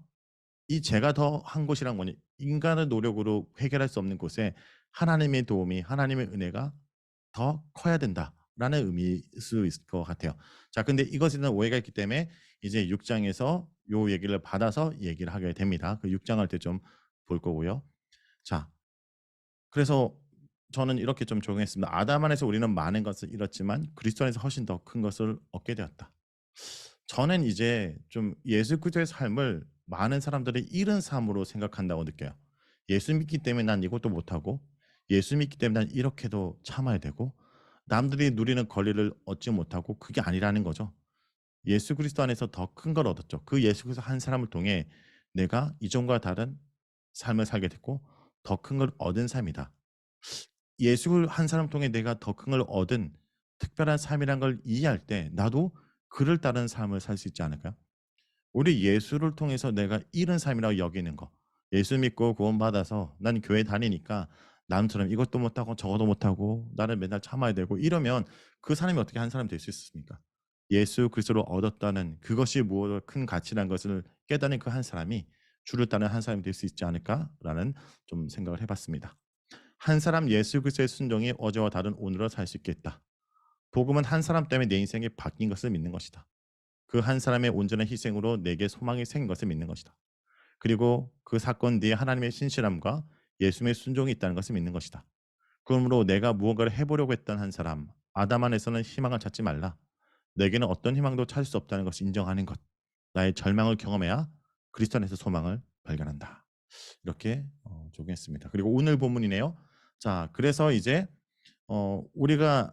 이 죄가 더 한 것이란 뭐니? 인간의 노력으로 해결할 수 없는 곳에 하나님의 도움이 하나님의 은혜가 더 커야 된다라는 의미일 수 있을 것 같아요. 자, 근데 이것에는 오해가 있기 때문에 이제 6장에서 요 얘기를 받아서 얘기를 하게 됩니다. 그 6장 할 때 좀 볼 거고요. 자, 그래서 저는 이렇게 좀 적용했습니다. 아담 안에서 우리는 많은 것을 잃었지만 그리스도 안에서 훨씬 더 큰 것을 얻게 되었다. 저는 이제 좀 예수 그리스도의 삶을 많은 사람들이 잃은 삶으로 생각한다고 느껴요. 예수 믿기 때문에 난 이것도 못하고 예수 믿기 때문에 난 이렇게도 참아야 되고 남들이 누리는 권리를 얻지 못하고 그게 아니라는 거죠. 예수 그리스도 안에서 더 큰 걸 얻었죠. 그 예수 그리스도 한 사람을 통해 내가 이전과 다른 삶을 살게 됐고 더 큰 걸 얻은 삶이다. 예수 한 사람 통해 내가 더 큰 걸 얻은 특별한 삶이란 걸 이해할 때 나도 그를 따른 삶을 살 수 있지 않을까요? 우리 예수를 통해서 내가 잃은 삶이라고 여기는 거. 예수 믿고 구원받아서 난 교회 다니니까 남처럼 이것도 못하고 저것도 못하고 나는 맨날 참아야 되고 이러면 그 사람이 어떻게 한 사람이 될 수 있습니까? 예수 그리스도를 얻었다는 그것이 무엇을 큰 가치라는 것을 깨닫는 그 한 사람이 주를 따르는 한 사람이 될 수 있지 않을까라는 좀 생각을 해봤습니다. 한 사람 예수 그리스도의 순종이 어제와 다른 오늘을 살 수 있겠다. 복음은 한 사람 때문에 내 인생이 바뀐 것을 믿는 것이다. 그 한 사람의 온전한 희생으로 내게 소망이 생긴 것을 믿는 것이다. 그리고 그 사건 뒤에 하나님의 신실함과 예수님의 순종이 있다는 것을 믿는 것이다. 그러므로 내가 무언가를 해보려고 했던 한 사람, 아담 안에서는 희망을 찾지 말라. 내게는 어떤 희망도 찾을 수 없다는 것을 인정하는 것. 나의 절망을 경험해야 그리스도 안에서 소망을 발견한다. 이렇게 적용했습니다. 그리고 오늘 본문이네요. 자, 그래서 이제 우리가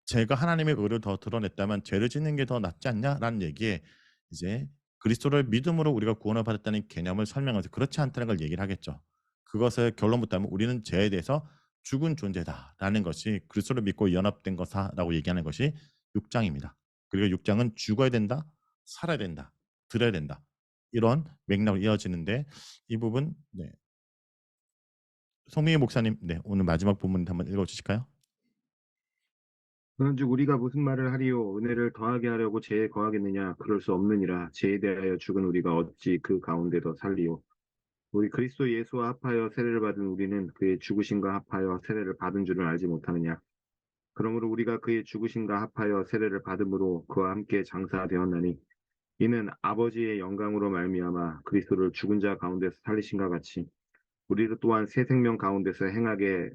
제가 하나님의 의를 더 드러냈다면 죄를 짓는 게 더 낫지 않냐라는 얘기에 이제 그리스도를 믿음으로 우리가 구원을 받았다는 개념을 설명해서 그렇지 않다는 걸 얘기를 하겠죠. 그것을 결론부터하면 우리는 죄에 대해서 죽은 존재다라는 것이 그리스도를 믿고 연합된 것이라고 얘기하는 것이 6장입니다. 그리고 6장은 죽어야 된다, 살아야 된다, 들어야 된다. 이런 맥락으로 이어지는데 이 부분 송민희 목사님 오늘 마지막 본문 한번 읽어주실까요? 그런즉 우리가 무슨 말을 하리요? 은혜를 더하게 하려고 죄에 거하겠느냐? 그럴 수 없느니라. 죄에 대하여 죽은 우리가 어찌 그 가운데 더 살리요? 우리 그리스도 예수와 합하여 세례를 받은 우리는 그의 죽으심과 합하여 세례를 받은 줄을 알지 못하느냐? 그러므로 우리가 그의 죽으심과 합하여 세례를 받음으로 그와 함께 장사되었나니 이는 아버지의 영광으로 말미암아 그리스도를 죽은 자 가운데서 살리신과 같이 우리를 또한 새 생명 가운데서 행하게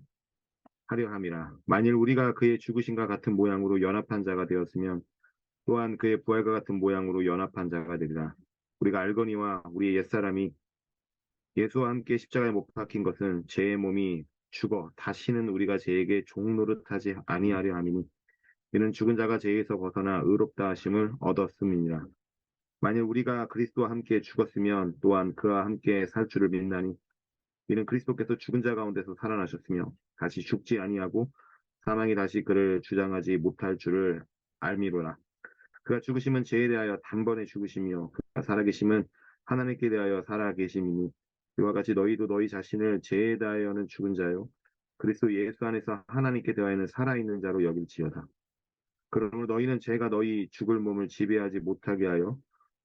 하려 함이라. 만일 우리가 그의 죽으심과 같은 모양으로 연합한 자가 되었으면 또한 그의 부활과 같은 모양으로 연합한 자가 되리라. 우리가 알거니와 우리의 옛사람이 예수와 함께 십자가에 못 박힌 것은 죄의 몸이 죽어 다시는 우리가 죄에게 종 노릇하지 아니하려 함이니 이는 죽은 자가 죄에서 벗어나 의롭다 하심을 얻었음이니라. 만일 우리가 그리스도와 함께 죽었으면 또한 그와 함께 살 줄을 믿나니 이는 그리스도께서 죽은 자 가운데서 살아나셨으며 다시 죽지 아니하고 사망이 다시 그를 주장하지 못할 줄을 알미로라. 그가 죽으심은 죄에 대하여 단번에 죽으심이요 그가 살아계심은 하나님께 대하여 살아계심이니 이와 같이 너희도 너희 자신을 죄에 대하여는 죽은 자요 그리스도 예수 안에서 하나님께 대하여는 살아있는 자로 여길지어다. 그러므로 너희는 죄가 너희 죽을 몸을 지배하지 못하게 하여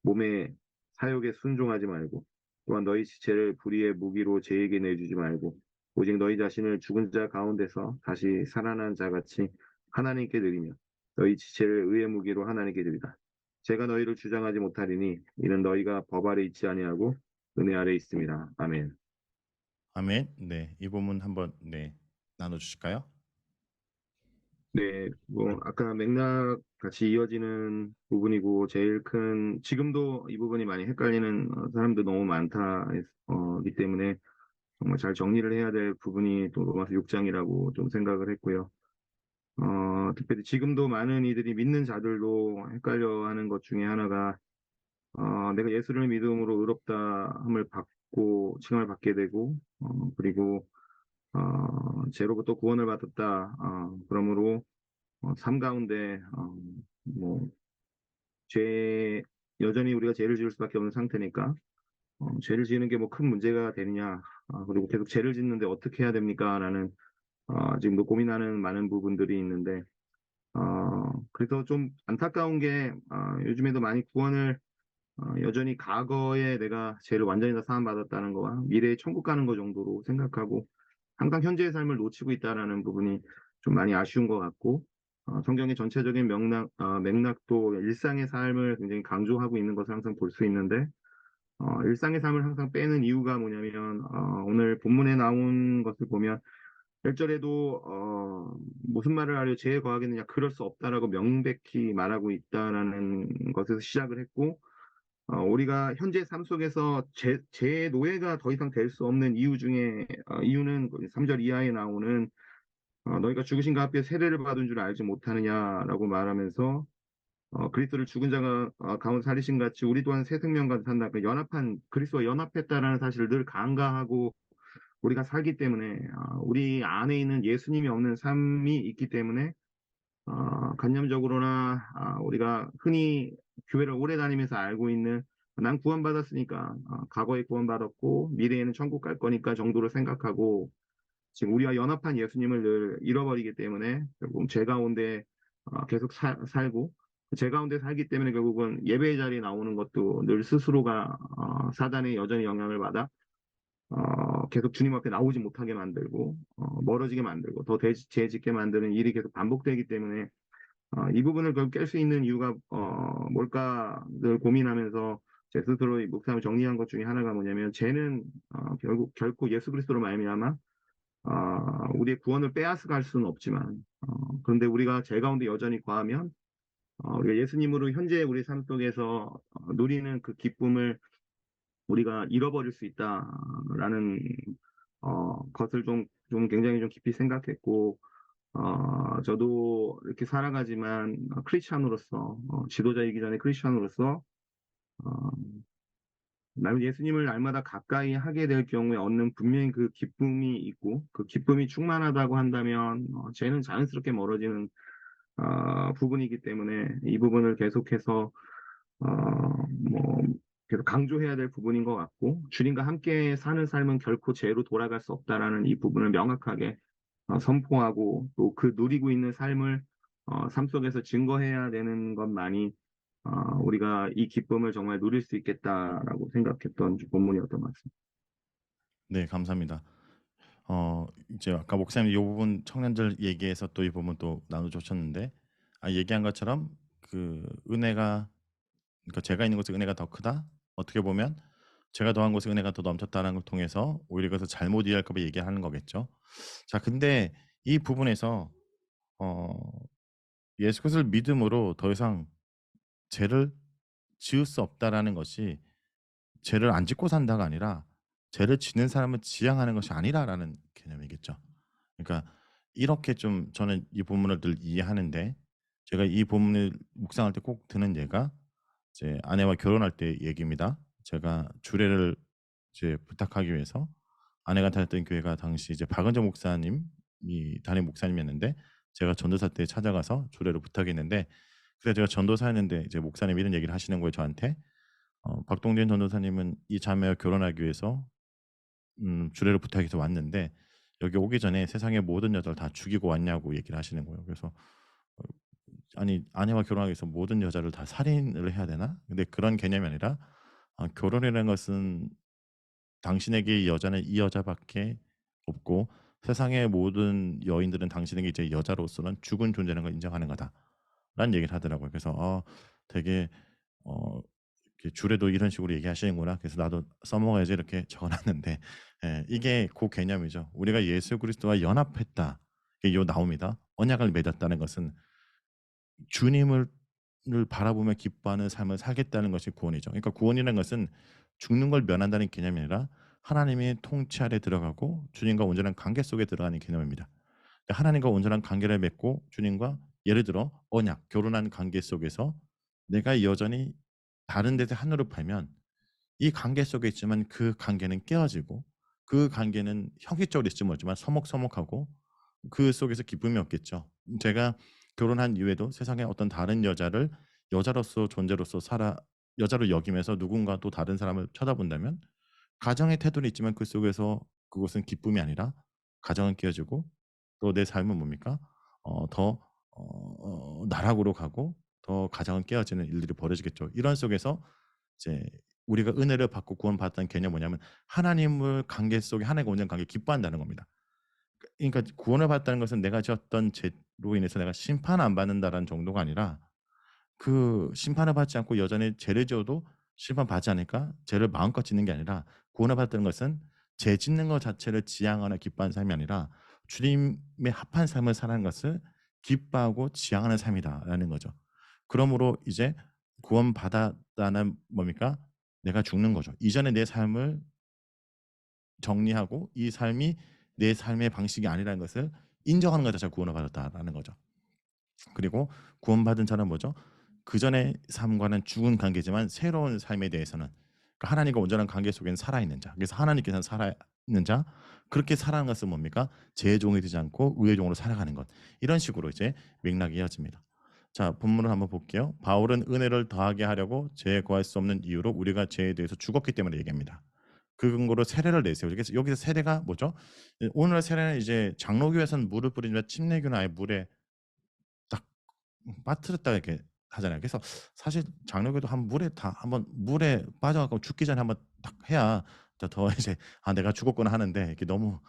몸의 사욕에 순종하지 말고 또한 너희 지체를 불의의 무기로 죄에게 내주지 말고 오직 너희 자신을 죽은 자 가운데서 다시 살아난 자같이 하나님께 드리며 너희 지체를 의의 무기로 하나님께 드리다. 제가 너희를 주장하지 못하리니 이는 너희가 법 아래 있지 아니하고 은혜 아래 있습니다. 아멘. 아멘. 네, 이 부분 한번 나눠주실까요? 네, 뭐 아까 맥락 같이 이어지는 부분이고 제일 큰 지금도 이 부분이 많이 헷갈리는 사람도 너무 많다기 때문에 정말 잘 정리를 해야 될 부분이 또 로마서 6장이라고 좀 생각을 했고요. 특별히 지금도 많은 이들이 믿는 자들도 헷갈려하는 것 중에 하나가 내가 예수를 믿음으로 의롭다함을 받고 칭함을 받게 되고 그리고 죄로부터 구원을 받았다. 그러므로 삶 가운데 뭐 여전히 우리가 죄를 지을 수밖에 없는 상태니까 죄를 지는 게 뭐 큰 문제가 되느냐 그리고 계속 죄를 짓는데 어떻게 해야 됩니까? 라는 지금도 고민하는 많은 부분들이 있는데 그래서 좀 안타까운 게 요즘에도 많이 구원을 여전히 과거에 내가 죄를 완전히 다 사함받았다는 거와 미래에 천국 가는 거 정도로 생각하고 항상 현재의 삶을 놓치고 있다라는 부분이 좀 많이 아쉬운 것 같고 성경의 전체적인 맥락도 일상의 삶을 굉장히 강조하고 있는 것을 항상 볼 수 있는데 일상의 삶을 항상 빼는 이유가 뭐냐면 오늘 본문에 나온 것을 보면 1절에도 무슨 말을 하려 죄에 거하겠느냐 그럴 수 없다라고 명백히 말하고 있다라는 것에서 시작을 했고 우리가 현재 삶 속에서 죄의 노예가 더 이상 될 수 없는 이유 중에 이유는 3절 이하에 나오는 너희가 죽으신가 앞에 세례를 받은 줄 알지 못하느냐라고 말하면서 그리스도를 죽은 자가 가운데 살리신 같이 우리 또한 새 생명과 산다. 그 그리스도와 연합했다라는 사실을 늘 간과하고 우리가 살기 때문에 우리 안에 있는 예수님이 없는 삶이 있기 때문에 관념적으로나 우리가 흔히 교회를 오래 다니면서 알고 있는 난 구원받았으니까 과거에 구원받았고 미래에는 천국 갈 거니까 정도로 생각하고 지금 우리와 연합한 예수님을 늘 잃어버리기 때문에 결국 죄 가운데 계속 살고 죄 가운데 살기 때문에 결국은 예배의 자리에 나오는 것도 늘 스스로가 사단의 여전히 영향을 받아 계속 주님 앞에 나오지 못하게 만들고 멀어지게 만들고 더 죄 짓게 만드는 일이 계속 반복되기 때문에 이 부분을 결국 깰 수 있는 이유가 뭘까를 고민하면서 제 스스로 이 묵상을 정리한 것 중에 하나가 뭐냐면 죄는 결코 예수 그리스도로 말미암아 우리의 구원을 빼앗아갈 수는 없지만 그런데 우리가 죄 가운데 여전히 거하면 우리가 예수님으로 현재 우리 삶 속에서 누리는 그 기쁨을 우리가 잃어버릴 수 있다라는 것을 좀 굉장히 좀 깊이 생각했고 저도 이렇게 살아가지만 크리스찬으로서 지도자이기 전에 크리스찬으로서 어, 나는 예수님을 날마다 가까이 하게 될 경우에 얻는 분명히 그 기쁨이 있고 그 기쁨이 충만하다고 한다면 죄는 자연스럽게 멀어지는 부분이기 때문에 이 부분을 계속해서 뭐 계속 강조해야 될 부분인 것 같고 주님과 함께 사는 삶은 결코 죄로 돌아갈 수 없다라는 이 부분을 명확하게 선포하고 또 그 누리고 있는 삶을 삶 속에서 증거해야 되는 것만이 우리가 이 기쁨을 정말 누릴 수 있겠다라고 생각했던 본문이었던 것 같습니다. 네, 감사합니다. 이제 아까 목사님 이 부분 청년들 얘기해서 또 이 부분 또 나눠주셨는데 얘기한 것처럼 그 은혜가 그러니까 제가 있는 곳에 은혜가 더 크다. 어떻게 보면 제가 더한 곳에 은혜가 더 넘쳤다는 걸 통해서 오히려 그것을 잘못 이해할까 봐 얘기하는 거겠죠. 자, 근데 이 부분에서 어, 예수 그리스도를 믿음으로 더 이상 죄를 지을 수 없다라는 것이 죄를 안 짓고 산다가 아니라 죄를 짓는 사람을 지향하는 것이 아니라라는 개념이겠죠. 그러니까 이렇게 좀 저는 이 본문을 늘 이해하는데 제가 이 본문을 묵상할 때 꼭 드는 예가 제 아내와 결혼할 때 얘기입니다. 제가 주례를 이제 부탁하기 위해서 아내가 다녔던 교회가 당시 이제 박은정 목사님이 담임 목사님이었는데 제가 전도사 때 찾아가서 주례를 부탁했는데 그래서 제가 전도사였는데 이제 목사님 이런 얘기를 하시는 거예요 저한테. 박동진 전도사님은 이 자매와 결혼하기 위해서 주례를 부탁해서 왔는데 여기 오기 전에 세상의 모든 여자를 다 죽이고 왔냐고 얘기를 하시는 거예요. 그래서 아니 아내와 결혼하기 위해서 모든 여자를 다 살인을 해야 되나? 근데 그런 개념이 아니라 결혼이라는 것은 당신에게 이 여자는 이 여자밖에 없고 세상의 모든 여인들은 당신에게 이제 여자로서는 죽은 존재라는 걸 인정하는 거다라는 얘기를 하더라고요. 그래서 되게 이렇게 주례도 이런 식으로 얘기하시는구나. 그래서 나도 써먹어야지 이렇게 적어놨는데 이게 그 개념이죠. 우리가 예수 그리스도와 연합했다. 이게 요 나옵니다. 언약을 맺었다는 것은 주님을 바라보며 기뻐하는 삶을 살겠다는 것이 구원이죠. 그러니까 구원이라는 것은 죽는 걸 면한다는 개념이 아니라 하나님의 통치 아래 들어가고 주님과 온전한 관계 속에 들어가는 개념입니다. 그러니까 하나님과 온전한 관계를 맺고 주님과 예를 들어 언약, 결혼한 관계 속에서 내가 여전히 다른 데서 하늘을 팔면 이 관계 속에 있지만 그 관계는 깨어지고 그 관계는 형식적으로 있을지 모르지만 서먹서먹하고 그 속에서 기쁨이 없겠죠. 제가 결혼한 이후에도 세상에 어떤 다른 여자를 여자로서 존재로서 여자로 여기면서 누군가 또 다른 사람을 쳐다본다면 가정의 태도는 있지만 그 속에서 그것은 기쁨이 아니라 가정은 깨어지고 또 내 삶은 뭡니까? 더 나락으로 가고 더 가정은 깨어지는 일들이 벌어지겠죠. 이런 속에서 이제 우리가 은혜를 받고 구원받았다는 개념이 뭐냐면 하나님을 관계 속에 하나님과 온전한 관계 기뻐한다는 겁니다. 그러니까 구원을 받았다는 것은 내가 지었던 죄로 인해서 내가 심판 안 받는다라는 정도가 아니라 그 심판을 받지 않고 여전히 죄를 지어도 심판받지 않을까? 죄를 마음껏 짓는 게 아니라 구원을 받았다는 것은 죄 짓는 것 자체를 지향하나 기뻐하는 삶이 아니라 주님의 합한 삶을 살아가는 것을 기뻐하고 지향하는 삶이다라는 거죠. 그러므로 이제 구원받았다는 뭡니까? 내가 죽는 거죠. 이전에 내 삶을 정리하고 이 삶이 내 삶의 방식이 아니라는 것을 인정하는 것 자체가 구원을 받았다라는 거죠. 그리고 구원받은 자는 뭐죠? 그전의 삶과는 죽은 관계지만 새로운 삶에 대해서는 그러니까 하나님과 온전한 관계 속에는 살아있는 자. 그래서 하나님께서는 살아있는 자. 그렇게 살아가는 것은 뭡니까? 죄의 종이 되지 않고 의의 종으로 살아가는 것. 이런 식으로 이제 맥락이 이어집니다. 자, 본문을 한번 볼게요. 바울은 은혜를 더하게 하려고 죄에 거할 수 없는 이유로 우리가 죄에 대해서 죽었기 때문에 얘기합니다. 그 근거로 세례를 내세요. 여기서 세례가 뭐죠? 오늘날 세례는 이제 장로교에서는 물을 뿌리지만 침례교는 아예 물에 딱 빠뜨렸다 이렇게 하잖아요. 그래서 사실 장로교도 한번 물에 빠져갖고 죽기 전에 한번 딱 해야 더 이제 내가 죽었구나 하는데 이게 너무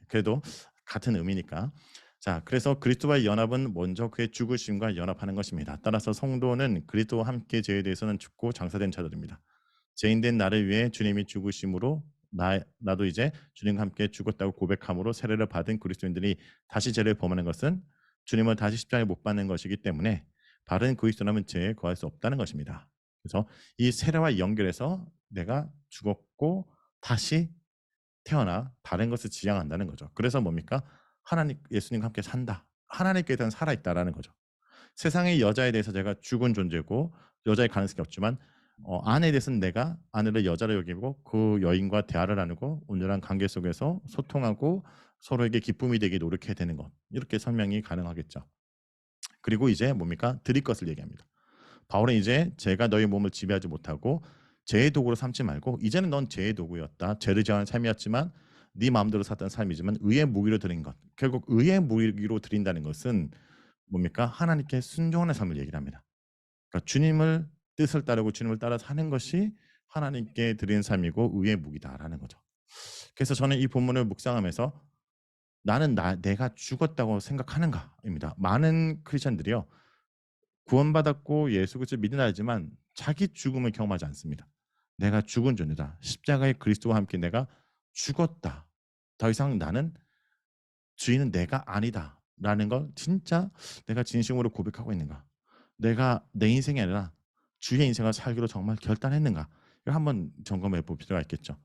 그래도 같은 의미니까. 자, 그래서 그리스도와의 연합은 먼저 그의 죽으심과 연합하는 것입니다. 따라서 성도는 그리스도와 함께 죄에 대해서는 죽고 장사된 자들입니다. 죄인된 나를 위해 주님이 죽으심으로 나도 이제 주님과 함께 죽었다고 고백함으로 세례를 받은 그리스도인들이 다시 죄를 범하는 것은 주님을 다시 십자가에 못 박는 것이기 때문에 바른 그리스도라면 죄에 거할 수 없다는 것입니다. 그래서 이 세례와 연결해서 내가 죽었고 다시 태어나 다른 것을 지향한다는 거죠. 그래서 뭡니까? 하나님, 예수님과 함께 산다. 하나님께 대한 살아있다라는 거죠. 세상의 여자에 대해서 제가 죽은 존재고 여자의 가능성이 없지만 아내에 대해서는 내가 아내를 여자로 여기고 그 여인과 대화를 나누고 온전한 관계 속에서 소통하고 서로에게 기쁨이 되게 노력해야 되는 것. 이렇게 설명이 가능하겠죠. 그리고 이제 뭡니까? 드릴 것을 얘기합니다. 바울은 이제 죄가 너희 몸을 지배하지 못하고 죄의 도구로 삼지 말고 이제는 넌 죄의 도구였다. 죄를 저하는 삶이었지만 네 마음대로 살던 삶이지만 의의 무기로 드린 것. 결국 의의 무기로 드린다는 것은 뭡니까? 하나님께 순종하는 삶을 얘기를 합니다. 그러니까 주님을 뜻을 따르고 주님을 따라 사는 것이 하나님께 드리는 삶이고 의의 무기다라는 거죠. 그래서 저는 이 본문을 묵상하면서 나는 내가 죽었다고 생각하는가입니다. 많은 크리스천들이요. 구원받았고 예수 그리스도를 믿는 자이지만 자기 죽음을 경험하지 않습니다. 내가 죽은 존재다. 십자가의 그리스도와 함께 내가 죽었다. 더 이상 나는 주인은 내가 아니다. 라는 걸 진짜 내가 진심으로 고백하고 있는가? 내가 내 인생이 아니라 주의 인생을 살기로 정말 결단했는가? 이걸 한번 점검해 볼 필요가 있겠죠.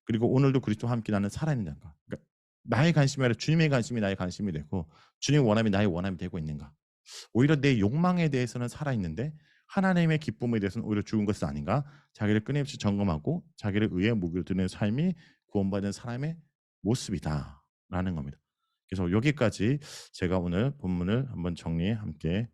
그리고 오늘도 그리스도와 함께 나는 살아있는가? 그러니까 나의 관심이 아니라 주님의 관심이 나의 관심이 되고 주님의 원함이 나의 원함이 되고 있는가? 오히려 내 욕망에 대해서는 살아있는데 하나님의 기쁨에 대해서는 오히려 죽은 것은 아닌가? 자기를 끊임없이 점검하고 자기를 의의 무기로 드는 삶이 구원받은 사람의 모습이다라는 겁니다. 그래서 여기까지 제가 오늘 본문을 한번 정리 함께